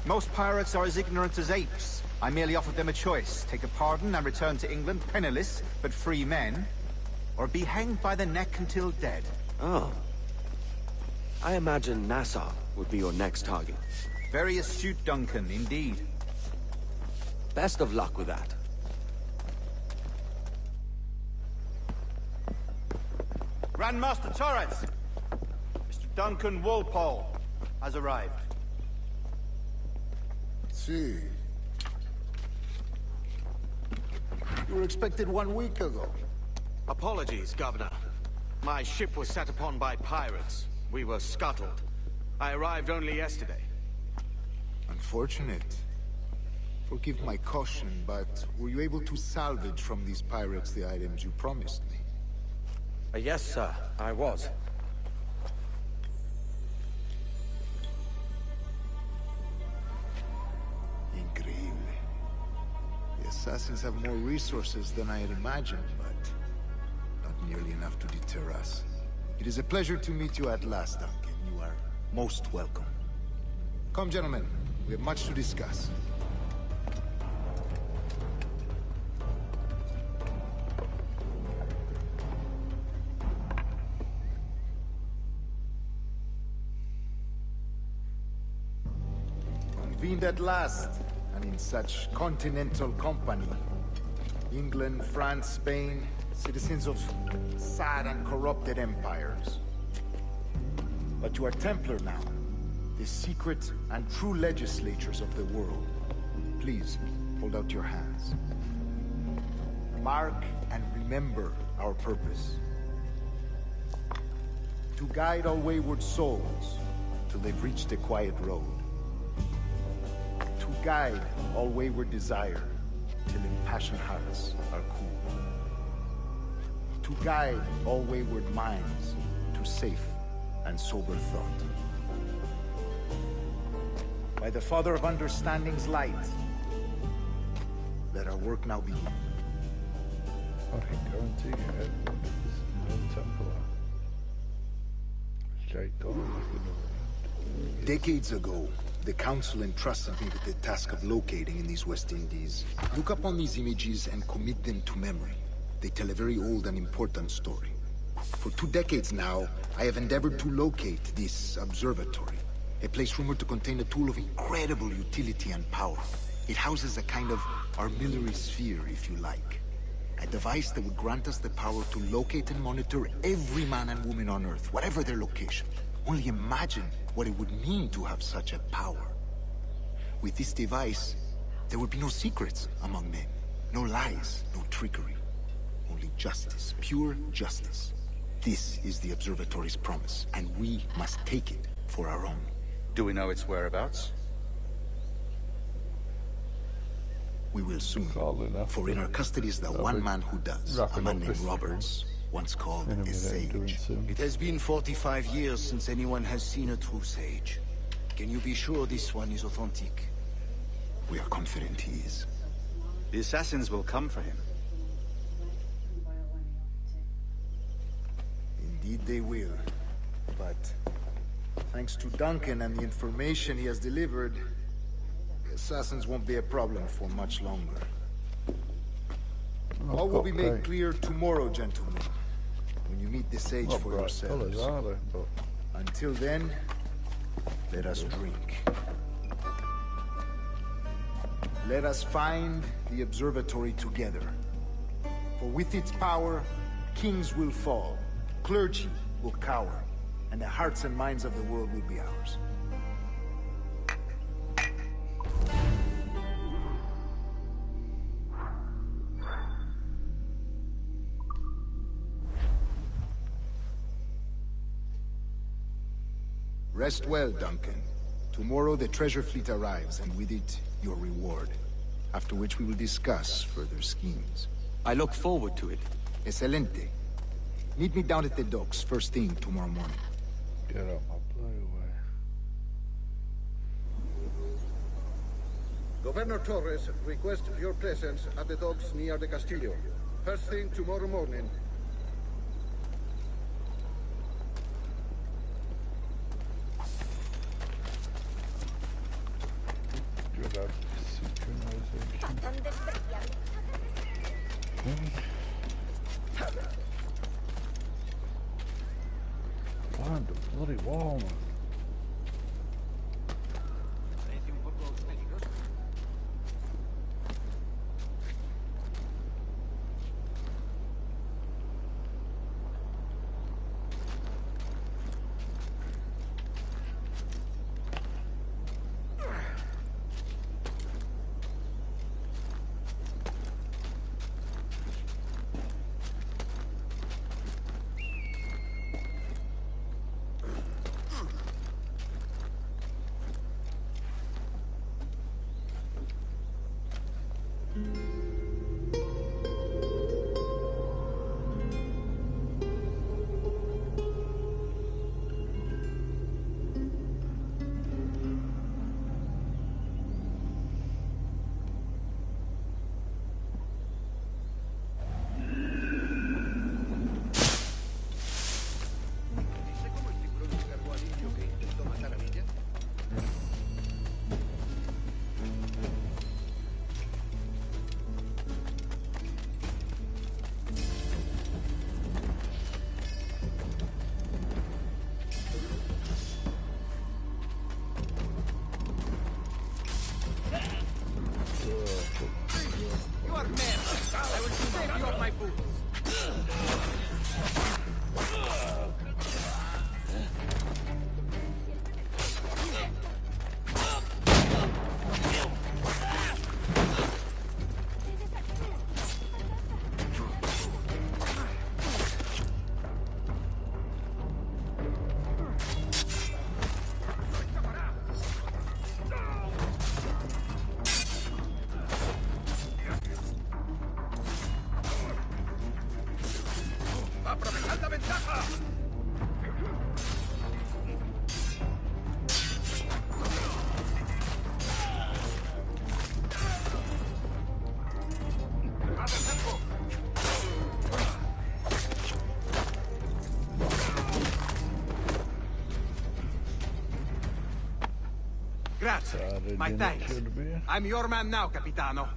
Most pirates are as ignorant as apes. I merely offered them a choice. Take a pardon and return to England penniless, but free men. Or be hanged by the neck until dead. Oh. I imagine Nassau would be your next target. Very astute, Duncan, indeed. Best of luck with that. Grandmaster Torres! Mr. Duncan Walpole has arrived. See. You were expected 1 week ago. Apologies, Governor. My ship was set upon by pirates. We were scuttled. I arrived only yesterday. Unfortunate. Forgive my caution, but were you able to salvage from these pirates the items you promised me? Yes, sir, I was. Increíble. The assassins have more resources than I had imagined, but not nearly enough to deter us. It is a pleasure to meet you at last, Duncan. You are most welcome. Come, gentlemen. We have much to discuss. Convened at last, and in such continental company. England, France, Spain, citizens of sad and corrupted empires. But you are Templar now, the secret and true legislators of the world. Please, hold out your hands. Mark and remember our purpose. To guide all wayward souls till they've reached the quiet road. To guide all wayward desire till impassioned hearts are cool. To guide all wayward minds to safe and sober thought. By the Father of Understanding's light, let our work now begin. I can guarantee you everyone is no Templar. Jake Dolan looking around. Decades ago, the Council entrusted me with the task of locating in these West Indies. Look upon these images and commit them to memory. They tell a very old and important story. For 2 decades now, I have endeavored to locate this observatory. A place rumored to contain a tool of incredible utility and power. It houses a kind of armillary sphere, if you like. A device that would grant us the power to locate and monitor every man and woman on Earth, whatever their location. Only imagine what it would mean to have such a power. With this device, there would be no secrets among men. No lies, no trickery. Only justice, pure justice. This is the Observatory's promise, and we must take it for our own. Do we know its whereabouts? We will soon. For in our custody is the one man who does. A man named Roberts, once called a sage. It has been 45 years since anyone has seen a true sage. Can you be sure this one is authentic? We are confident he is. The assassins will come for him. Indeed they will. But thanks to Duncan and the information he has delivered, the assassins won't be a problem for much longer. All will be made clear tomorrow, gentlemen, when you meet the sage for yourselves. Until then, let us drink. Let us find the observatory together. For with its power, kings will fall, clergy will cower, and the hearts and minds of the world will be ours. Rest well, Duncan. Tomorrow the treasure fleet arrives, and with it, your reward. After which we will discuss further schemes. I look forward to it. Excelente. Meet me down at the docks first thing tomorrow morning. Get out my bloody way. Governor Torres requests your presence at the docks near the Castillo. First thing tomorrow morning. Good up synchronization. Find the bloody wall, man. Grazie. My thanks. I'm your man now, Capitano.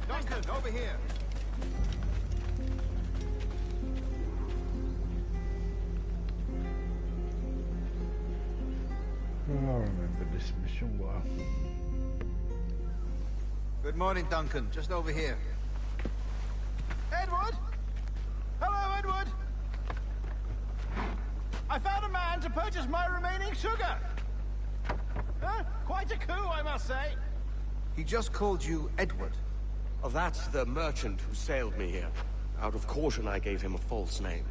Duncan, over here. Oh, I remember this mission well. Good morning, Duncan. Just over here. Edward? Hello, Edward. I found a man to purchase my remaining sugar. Huh? Quite a coup, I must say. He just called you Edward. Oh, that's the merchant who sailed me here. Out of caution, I gave him a false name.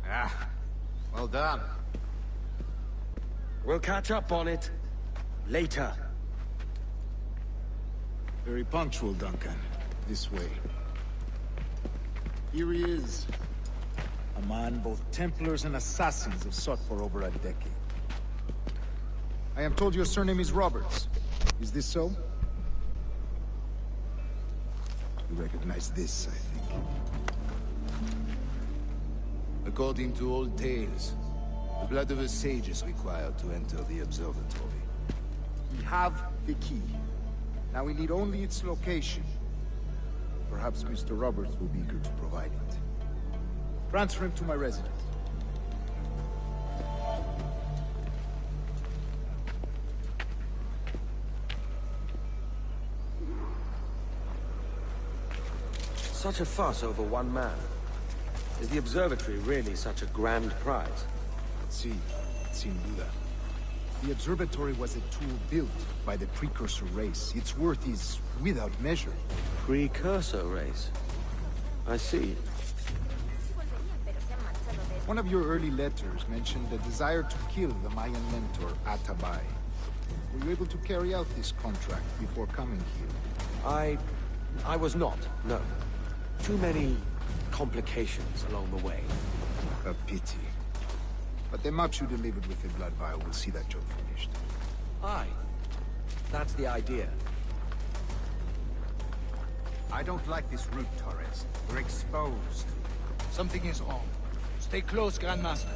Ah, well done. We'll catch up on it later. Very punctual, Duncan. This way. Here he is. A man both Templars and Assassins have sought for over a decade. I am told your surname is Roberts. Is this so? You recognize this, I think. According to old tales, the blood of a sage is required to enter the observatory. We have the key. Now we need only its location. Perhaps Mr. Roberts will be eager to provide it. Transfer him to my residence. Such a fuss over one man. Is the observatory really such a grand prize? See, sin duda. The observatory was a tool built by the precursor race. Its worth is without measure. Precursor race? I see. One of your early letters mentioned the desire to kill the Mayan mentor, Atabai. Were you able to carry out this contract before coming here? I was not, no. Too many complications along the way. A pity. But the maps you delivered with the blood vial will see that job finished. Aye. That's the idea. I don't like this route, Torres. We're exposed. Something is wrong. Stay close, Grandmaster.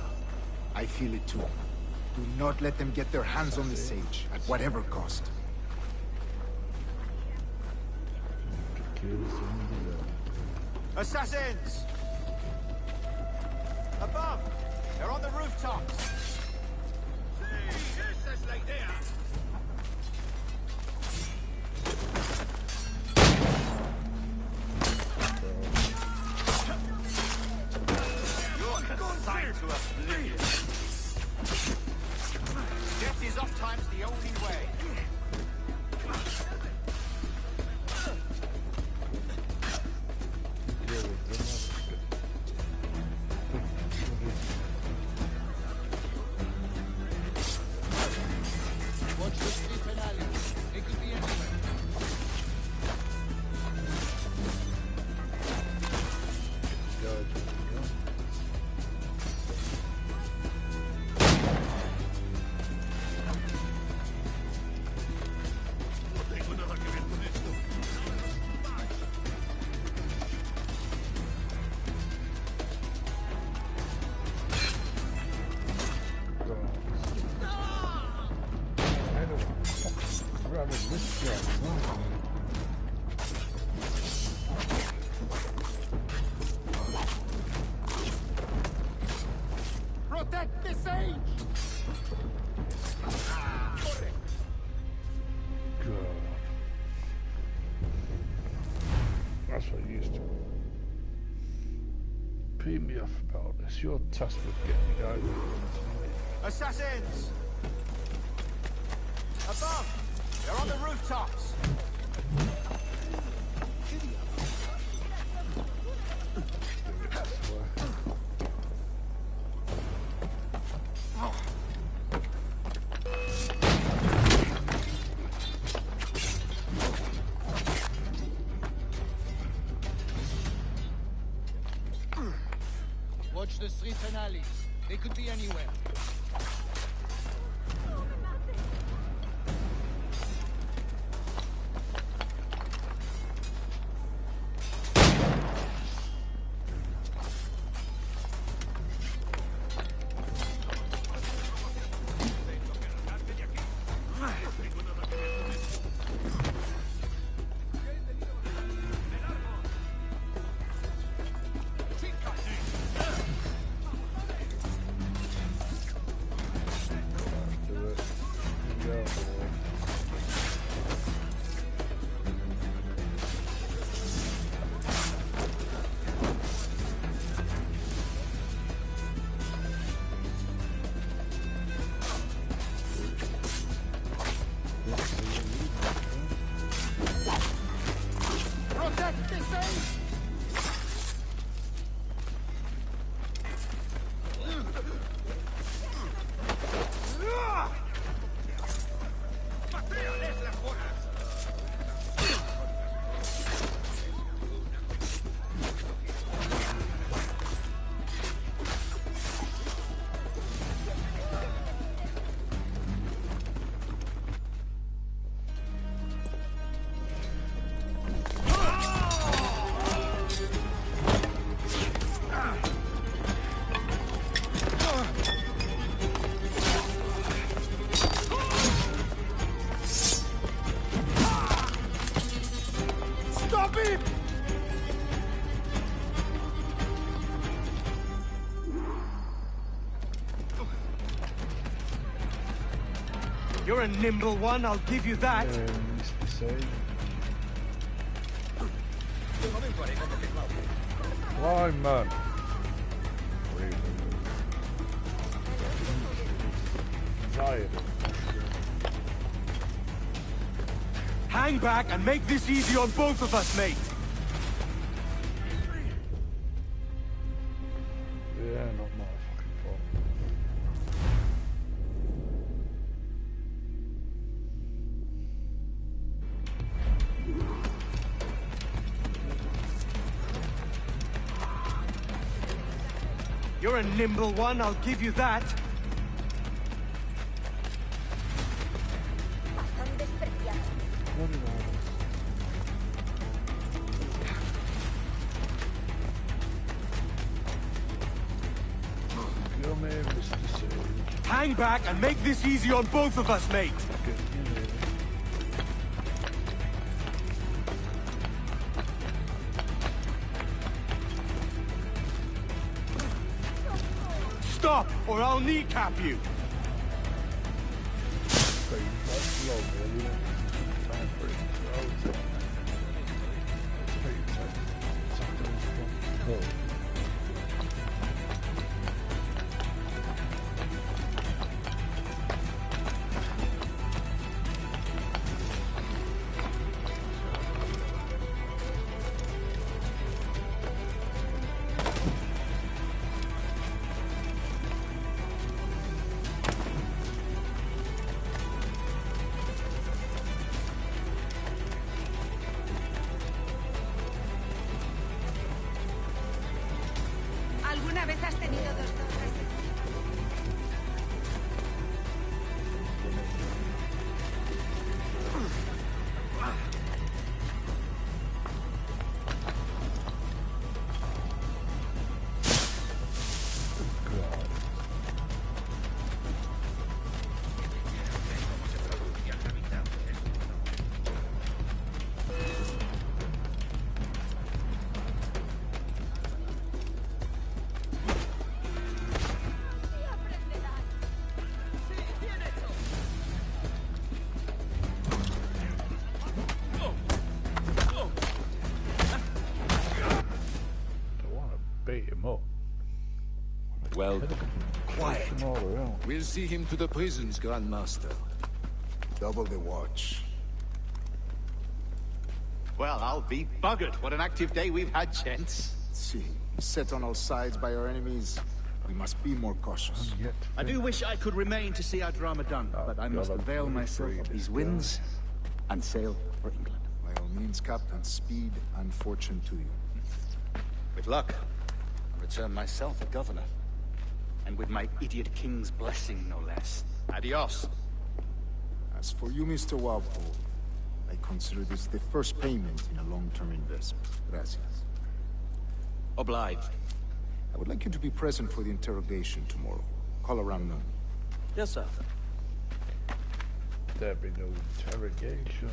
I feel it too. Do not let them get their hands on the sage, at whatever cost. Assassins! Above! They're on the rooftops! Sí, esa es la idea! You're consigned to oblivion. Death is oftentimes the only way. Protect the sage! God. That's what I used to. Pee me off about this. You're tasked with getting me over. Assassins! Above! They're on the rooftops! Watch the streets and alleys. They could be anywhere. You're a nimble one, I'll give you that. Climb, man. Hang back and make this easy on both of us, mate. Yeah, not my fucking problem. You're a nimble one, I'll give you that. Hang back and make this easy on both of us, mate. Stop, or I'll kneecap you. ¿Alguna vez has tenido dos torres? Well, quiet. We'll see him to the prisons, Grandmaster. Double the watch. Well, I'll be buggered. What an active day we've had, gents. See, set on all sides by our enemies, we must be more cautious. I do wish I could remain to see our drama done, but I must avail myself of these winds and sail for England. By all means, Captain, speed and fortune to you. With luck, I'll return myself a governor. And with my idiot king's blessing, no less. Adios. As for you, Mr. Walpole, I consider this the first payment in a long-term investment. Gracias. Obliged. I would like you to be present for the interrogation tomorrow. Call around noon. Yes, sir. There'll be no interrogation.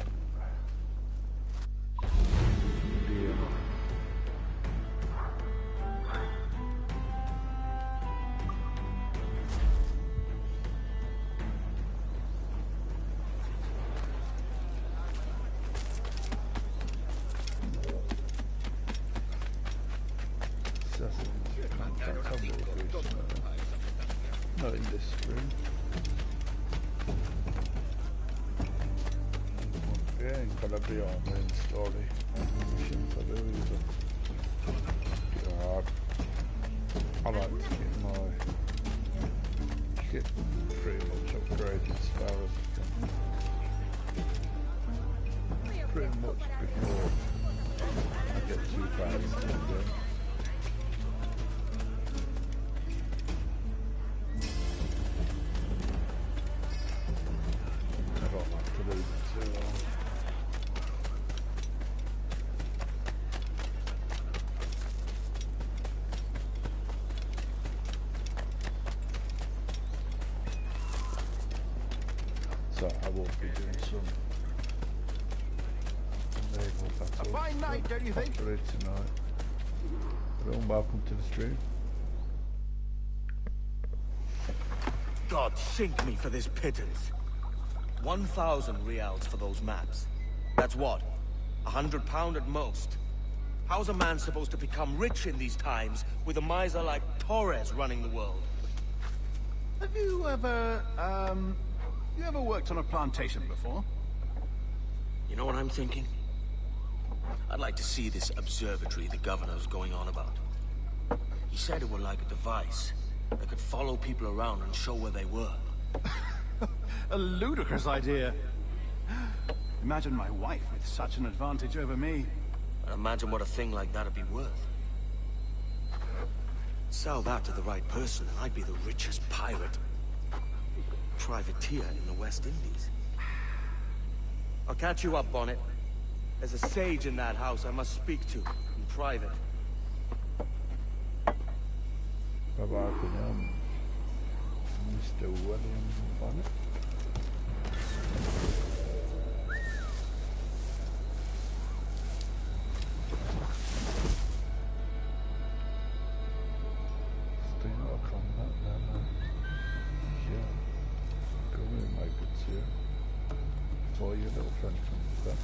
Dear. Not in this room. Yeah, ain't gonna be on main story. Missions I do either. God. I like to get pretty much upgraded as far as I can. Pretty much before I get too far into the game. So I will be doing some A fine night, don't you think? tonight. Hello and welcome to the stream. God sink me for this pittance. 1,000 reals for those maps. That's what? £100 at most. How's a man supposed to become rich in these times with a miser like Torres running the world? Have you ever worked on a plantation before? You know what I'm thinking? I'd like to see this observatory the governor's going on about. He said it were like a device that could follow people around and show where they were. A ludicrous idea. Imagine my wife with such an advantage over me. Imagine what a thing like that'd be worth. Sell that to the right person and I'd be the richest pirate. Privateer in the West Indies. I'll catch you up, Bonnet. There's a sage in that house I must speak to, in private. Bye-bye, Mr. William Bonnet. Your little friend comes back.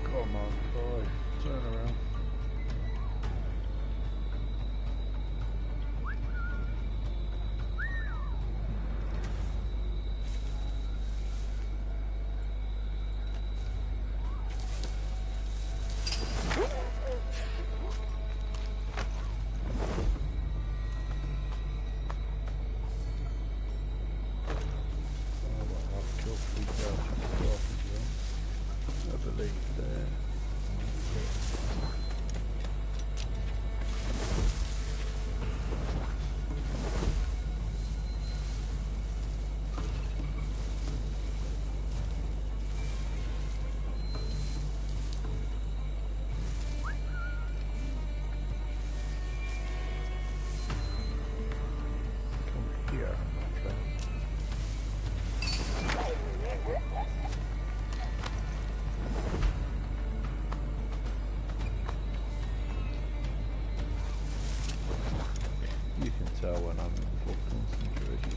Come on, boy. Turn around. You can tell when I'm in full concentration.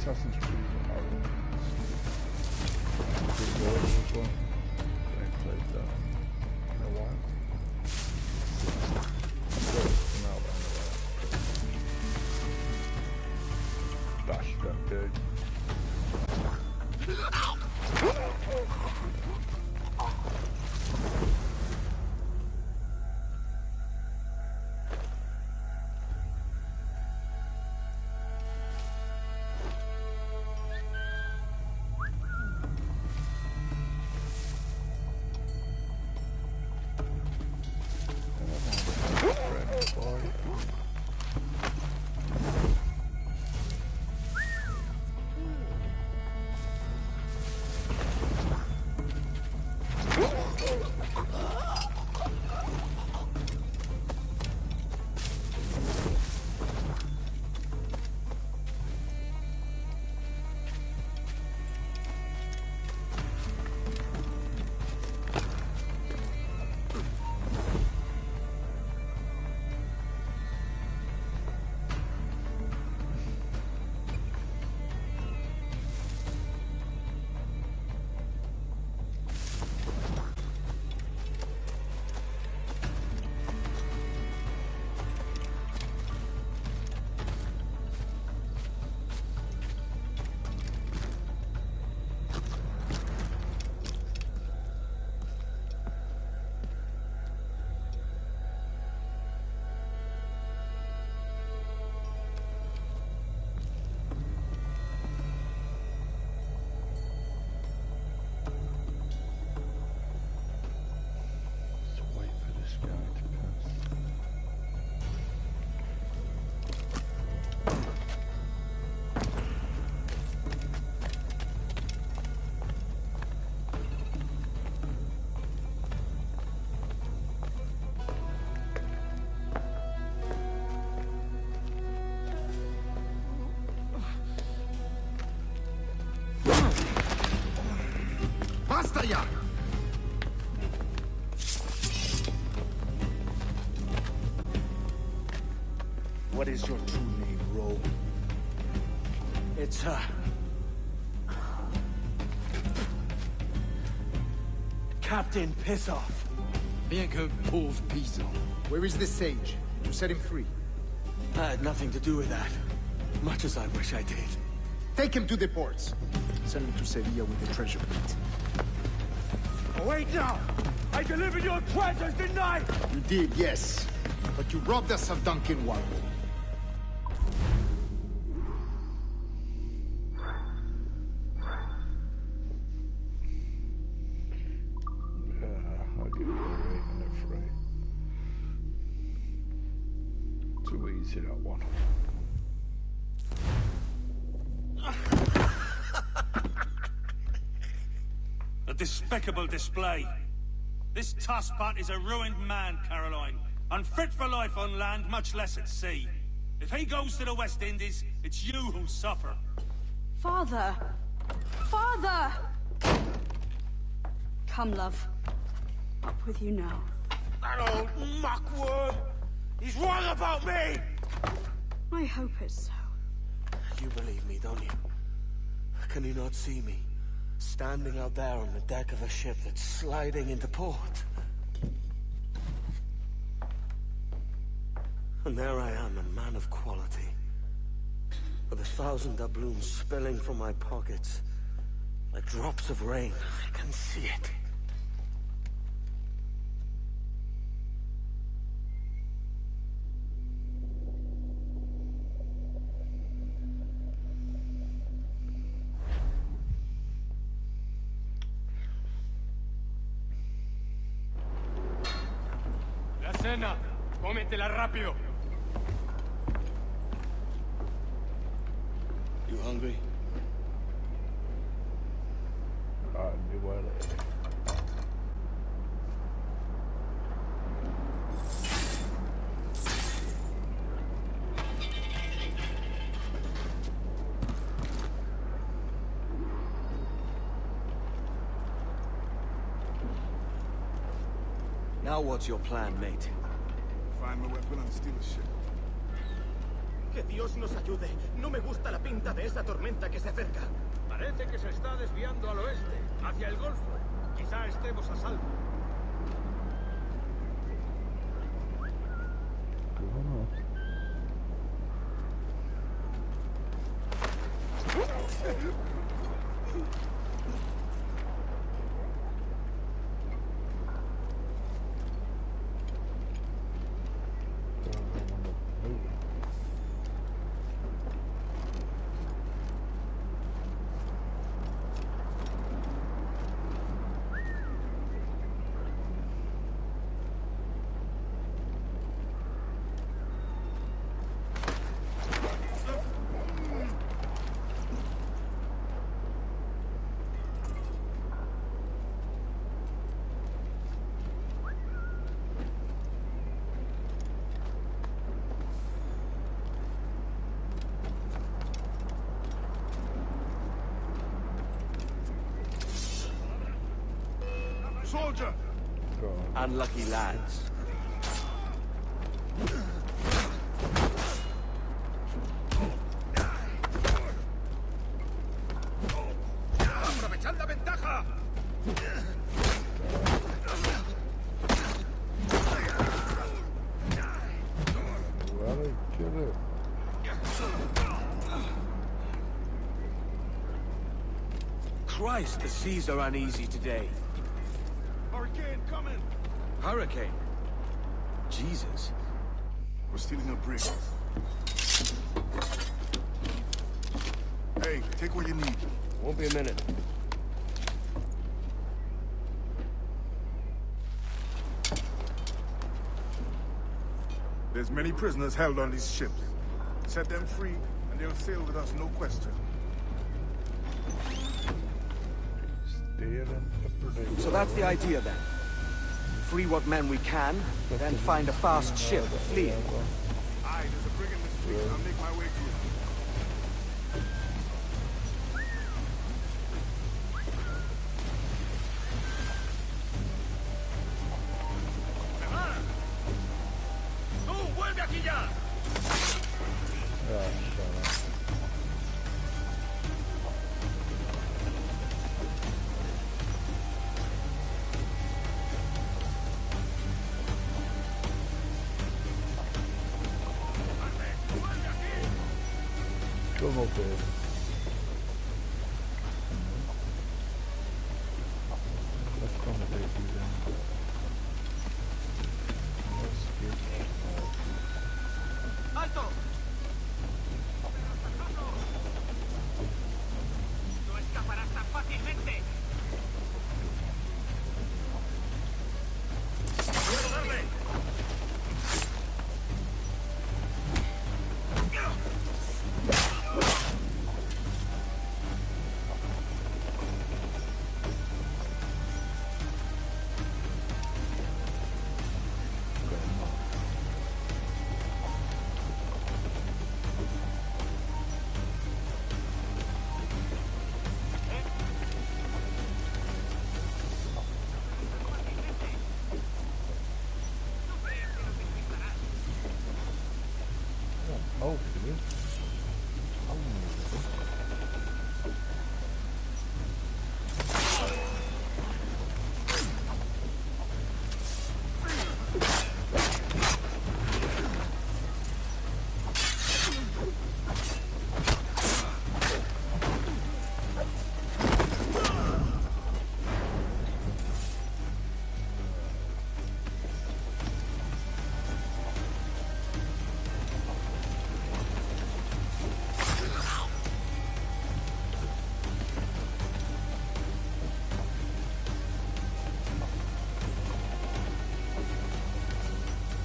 Assassin's Creed pretty good as well. I ain't played that in a while. Bash them, dude. Basta ya! What is your true name, rogue? It's, Captain Pissoff. Bien que pauvre paysan. Where is the sage? You set him free. I had nothing to do with that. Much as I wish I did. Take him to the ports. Send him to Sevilla with the treasure plate. Wait now! I delivered your treasures, didn't I? You did, yes. But you robbed us of Duncan Walpole. I'll give you a ring and a free. Too easy, that one. A despicable display. This tosspot is a ruined man, Caroline. Unfit for life on land, much less at sea. If he goes to the West Indies, it's you who suffer. Father! Father! Come, love. Up with you now. That old muckworm! He's wrong about me! I hope it's so. You believe me, don't you? Can you not see me? Standing out there on the deck of a ship that's sliding into port. And there I am, a man of quality. With 1,000 doubloons spilling from my pockets. Like drops of rain. I can see it. La cena. Cómetela rápido. You hungry? Me huele. Now what's your plan, mate? Find my weapon and steal a ship. Que Dios nos ayude. No me gusta la pinta de esa tormenta que se acerca. Parece que se está desviando al oeste, hacia el Golfo. Quizá estemos a salvo. Soldier! Unlucky lads. ¡Aprovechad la ventaja! Well, kill it. Christ, the seas are uneasy today. Hurricane coming! Hurricane? Jesus. We're stealing a brig. Hey, take what you need. Won't be a minute. There's many prisoners held on these ships. Set them free, and they'll sail with us, no question. So that's the idea then. Free what men we can, then find a fast ship fleeing. Aye, there's a brig in this fleet. I'll make my way to it. Come up here. Let's conversate you then. Let's get ¡Alto! ¡No escaparás tan fácilmente! ¡Puedo darle! Oh, dude. Oh.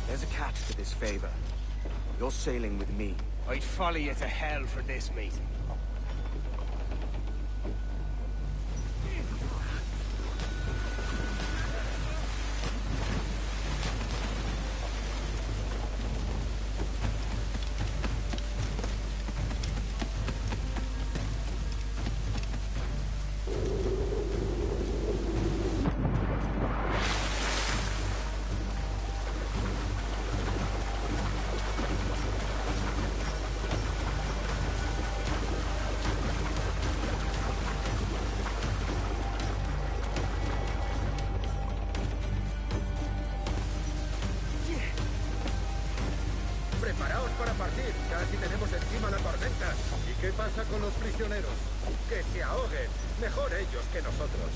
There's a catch to this favor. You're sailing with me. I'd follow you to hell for this, mate. Preparaos para partir, casi tenemos encima la tormenta. ¿Y qué pasa con los prisioneros? Que se ahoguen, mejor ellos que nosotros.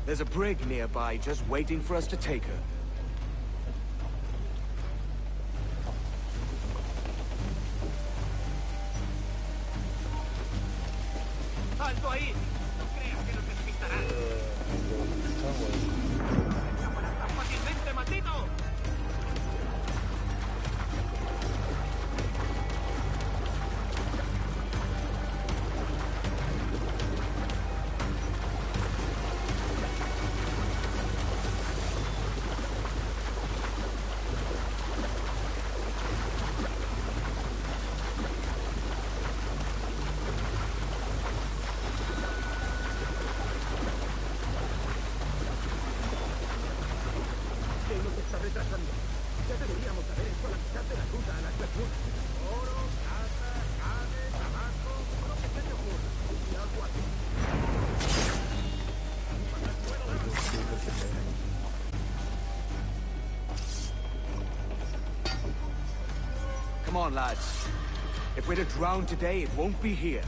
There's a brig nearby just waiting for us to take her. ¡Alto ahí! No creas que nos despistarán. ¡Escaparás tan fácilmente, maldito! on, lads. If we're to drown today, it won't be here.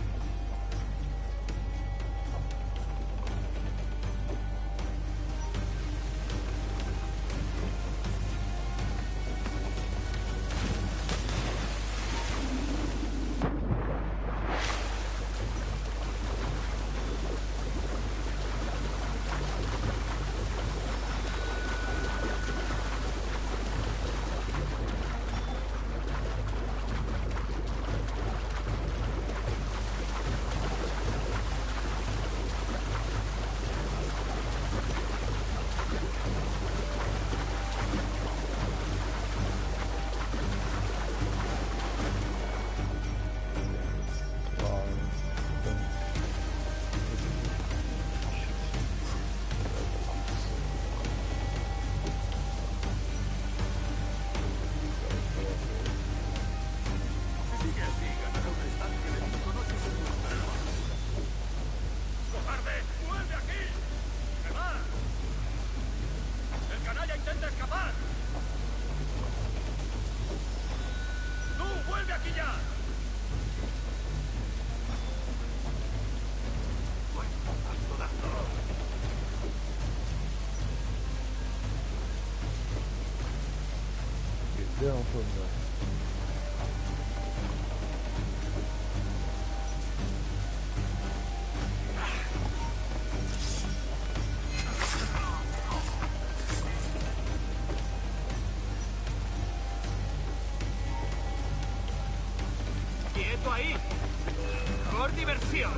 Down from the ¡Quieto ahí! ¡Por diversión!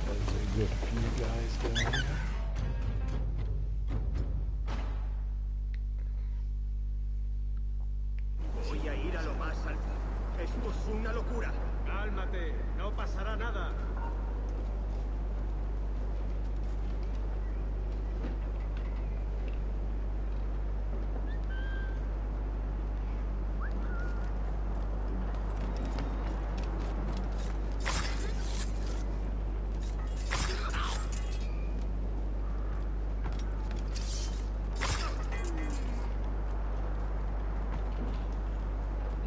There's a good few guys down here. Voy a ir a lo más alto. Esto es una locura. Cálmate, no pasará nada.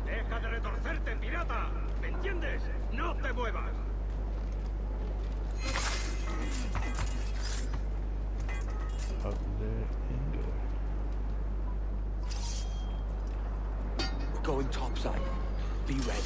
¡Deja de retorcerte, pirata! ¿Me entiendes? ¡No te muevas! Up there, into there. We're going topside. Be ready.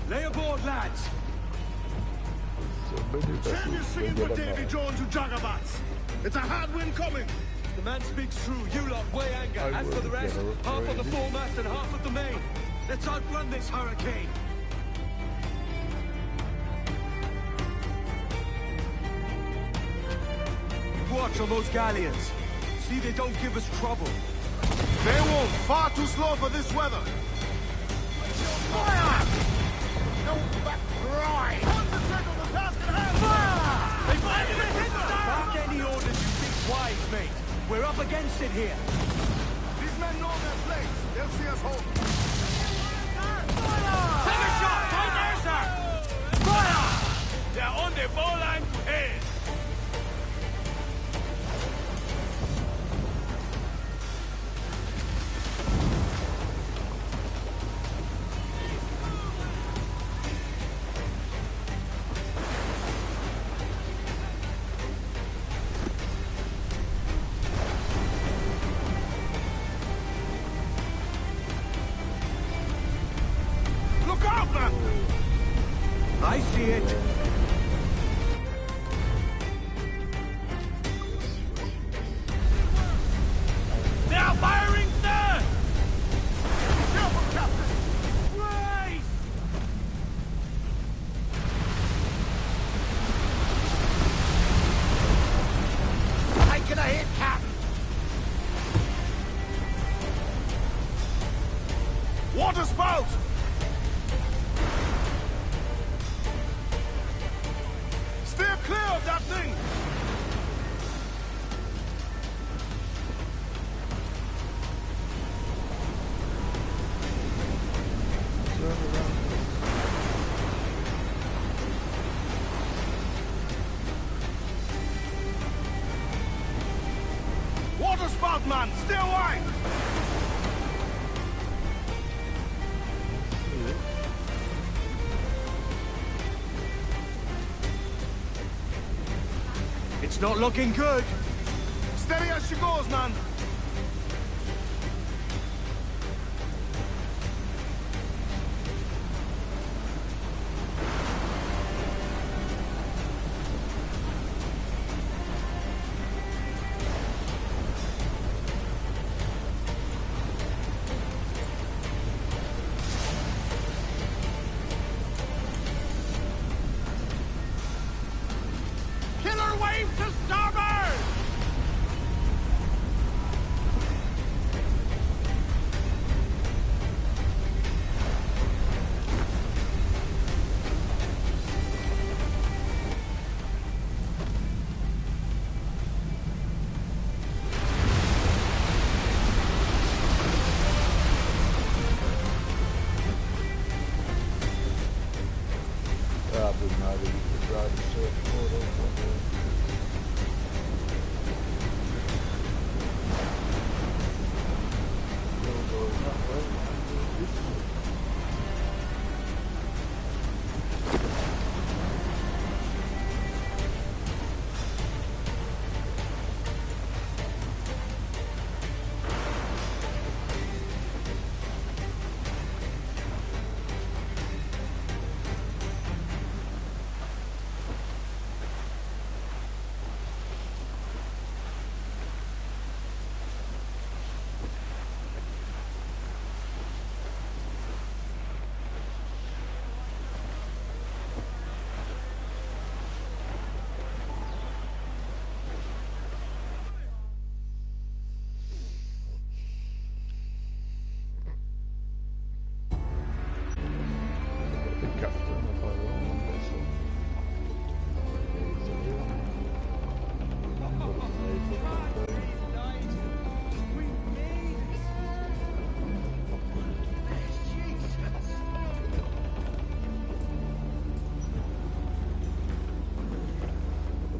Lay aboard, lads! Send your singing for Davy Jones who jagabats! It's a hard wind coming! The man speaks true. You lot weigh anchor. As for the rest, half on the foremast and half at the main. Let's outrun this hurricane! Watch on those galleons. See they don't give us trouble. They won't. Far too slow for this weather. Fire! No back right! Concentrate on the task at hand! Fire! Mark any orders you think wise, mate. We're up against it here. These men know their place. They'll see us home. Fire! Take a shot! Right there, sir! Fire! They're on the ball line to head. out, man! I see it. They are firing, sir! Careful, Captain! Right! Taking a hit, Captain! Water spout! Steer clear of that thing! Water spout, man! Stay wide! It's not looking good. Steady as she goes, man! Killer wave to starboard! I didn't know that you could drive a search portal from there.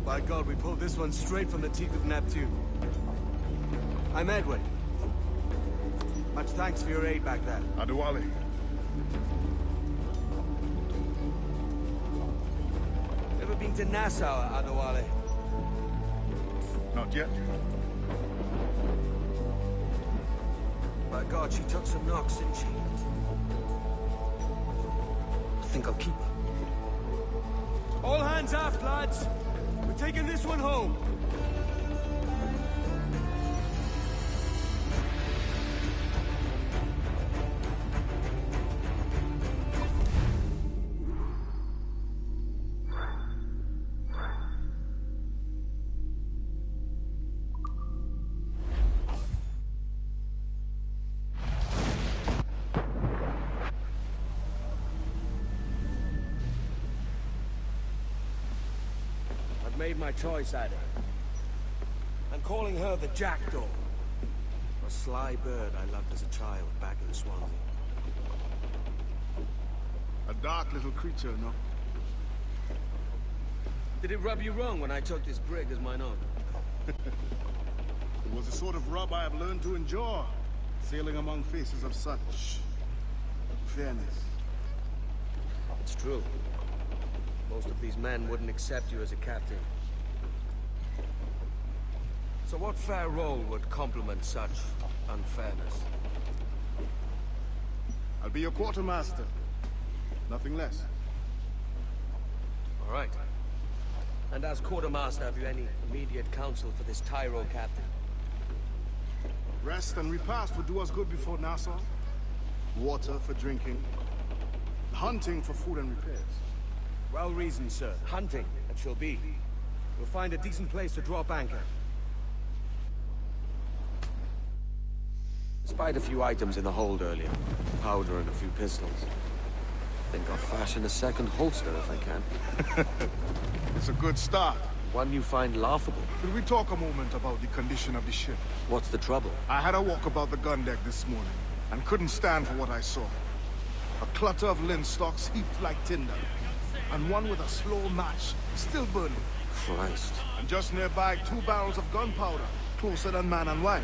By God, we pulled this one straight from the teeth of Neptune. I'm Edward. Much thanks for your aid back there. Adewale. Ever been to Nassau, Adewale? Not yet. By God, she took some knocks, didn't she? I think I'll keep her. All hands aft, lads! We're taking this one home. Made my choice, Addy. I'm calling her the Jackdaw. A sly bird I loved as a child back in Swansea. A dark little creature, no? Did it rub you wrong when I took this brig as mine own? It was the sort of rub I have learned to endure, sailing among faces of such fairness. It's true. Most of these men wouldn't accept you as a captain. So what fair role would complement such unfairness? I'll be your quartermaster. Nothing less. All right. And as quartermaster, have you any immediate counsel for this Tyro captain? Rest and repast would do us good before Nassau. Water for drinking. Hunting for food and repairs. Well reasoned, sir. Hunting, it shall be. We'll find a decent place to drop anchor. Spied a few items in the hold earlier. Powder and a few pistols. Think I'll fashion a second holster if I can. It's a good start. One you find laughable. Could we talk a moment about the condition of the ship? What's the trouble? I had a walk about the gun deck this morning, and couldn't stand for what I saw. A clutter of linstocks heaped like tinder, and one with a slow match, still burning. Christ. And just nearby, 2 barrels of gunpowder, closer than man and wife.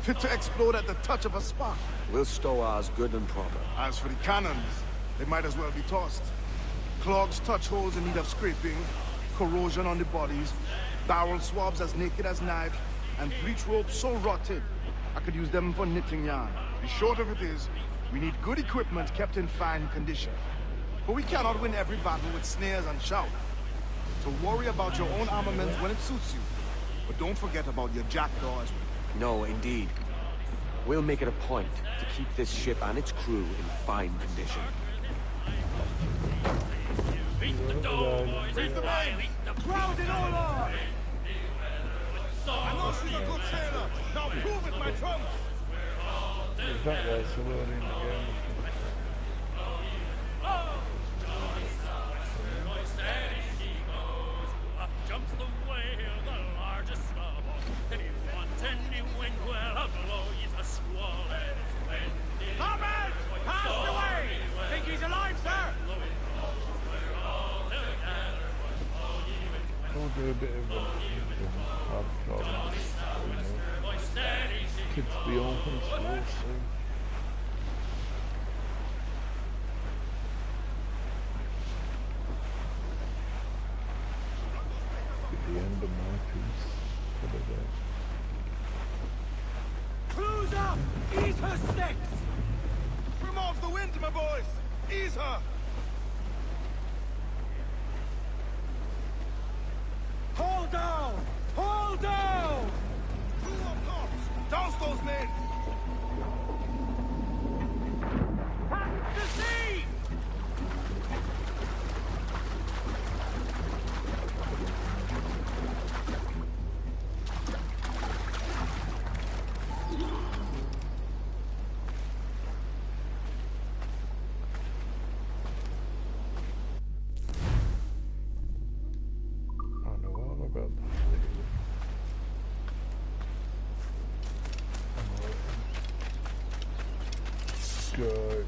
Fit to explode at the touch of a spark. We'll stow ours good and proper. As for the cannons, they might as well be tossed. Clogs touch holes in need of scraping, corrosion on the bodies, barrel swabs as naked as knives, and breech ropes so rotted, I could use them for knitting yarn. The short of it is, we need good equipment kept in fine condition. But we cannot win every battle with snares and shout. So worry about your own armament when it suits you. But don't forget about your jackdaw as well. No, indeed. We'll make it a point to keep this ship and its crew in fine condition. Beat the door, boys! Beat the main! Crowd in all on! I know she's a good sailor! Now prove it, my trunks! Is that there, so we're in again. Up jumps the whale, the largest snub. Anyone, any wind well, a blow is a squall and it's windy. Comrade! Pass away! Think he's alive, sir? We'll do a bit of hard kids be open school soon. At the end of my piece for the day. Cruise up! Ease her sticks! Trim off the wind, my boys! Ease her! Hold down! Hold down! Two up tops! Douse those men! Hands to sea! I know all about that. Good.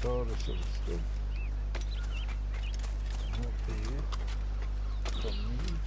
restore the silver stuff. Not here. From me.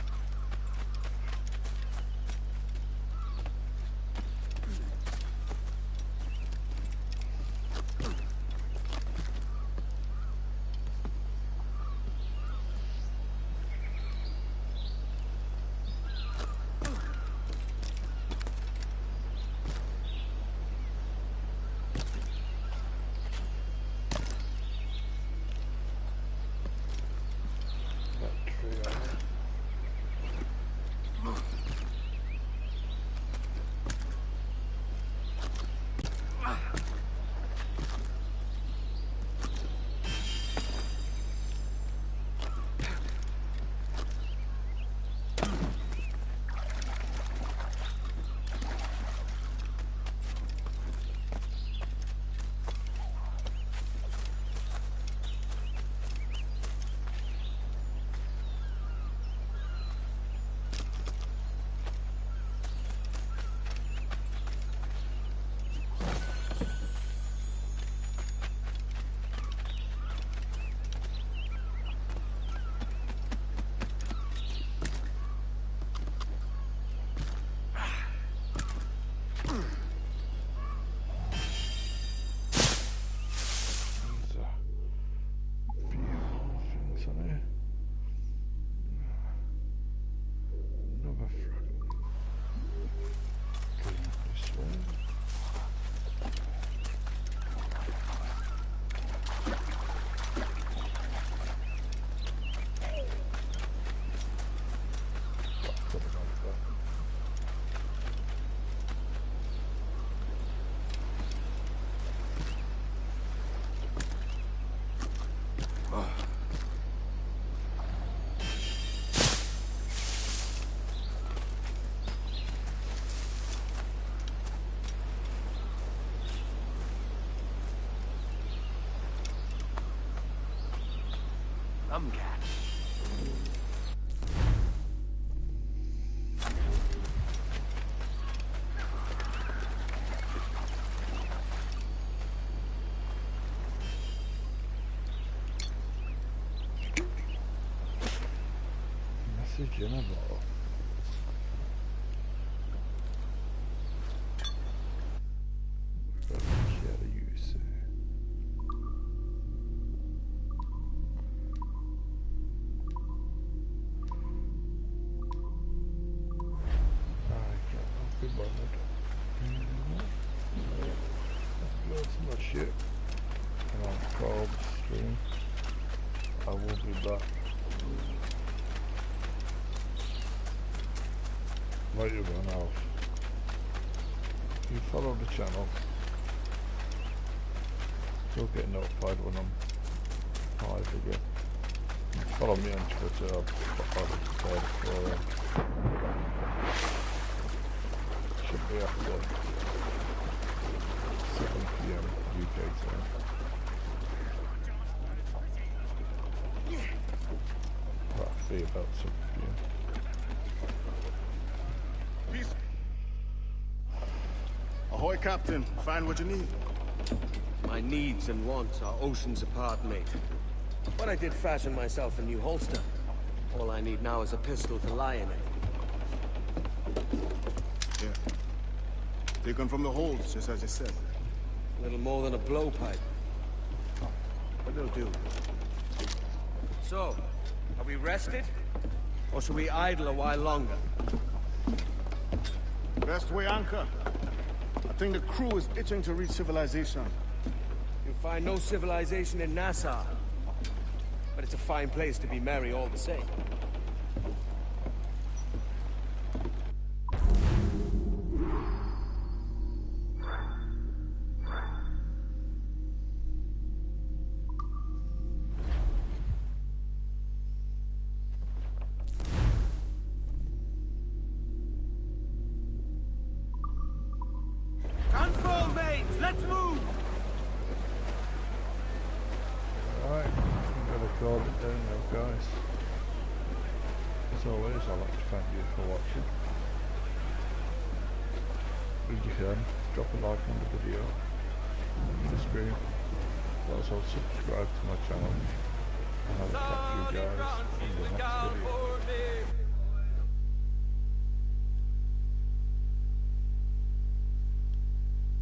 Cat. Message in a bottle. Shit. And I'll call the stream. I will be back later on off. You follow the channel, you'll get notified when I'm live again. Follow me on Twitter, I'll prepared for should be after 7 PM UK time. That'll be about 7 PM. Peace. Ahoy, Captain. Find what you need. My needs and wants are oceans apart, mate. But I did fashion myself a new holster. All I need now is a pistol to lie in it. Yeah. Taken from the holds, just as you said. Little more than a blowpipe. But it'll do. So, are we rested? Or should we idle a while longer? Best way anchor. I think the crew is itching to reach civilization. You'll find no civilization in Nassau. But it's a fine place to be merry all the same. Also subscribe to my channel, and I'll catch you guys in the next video.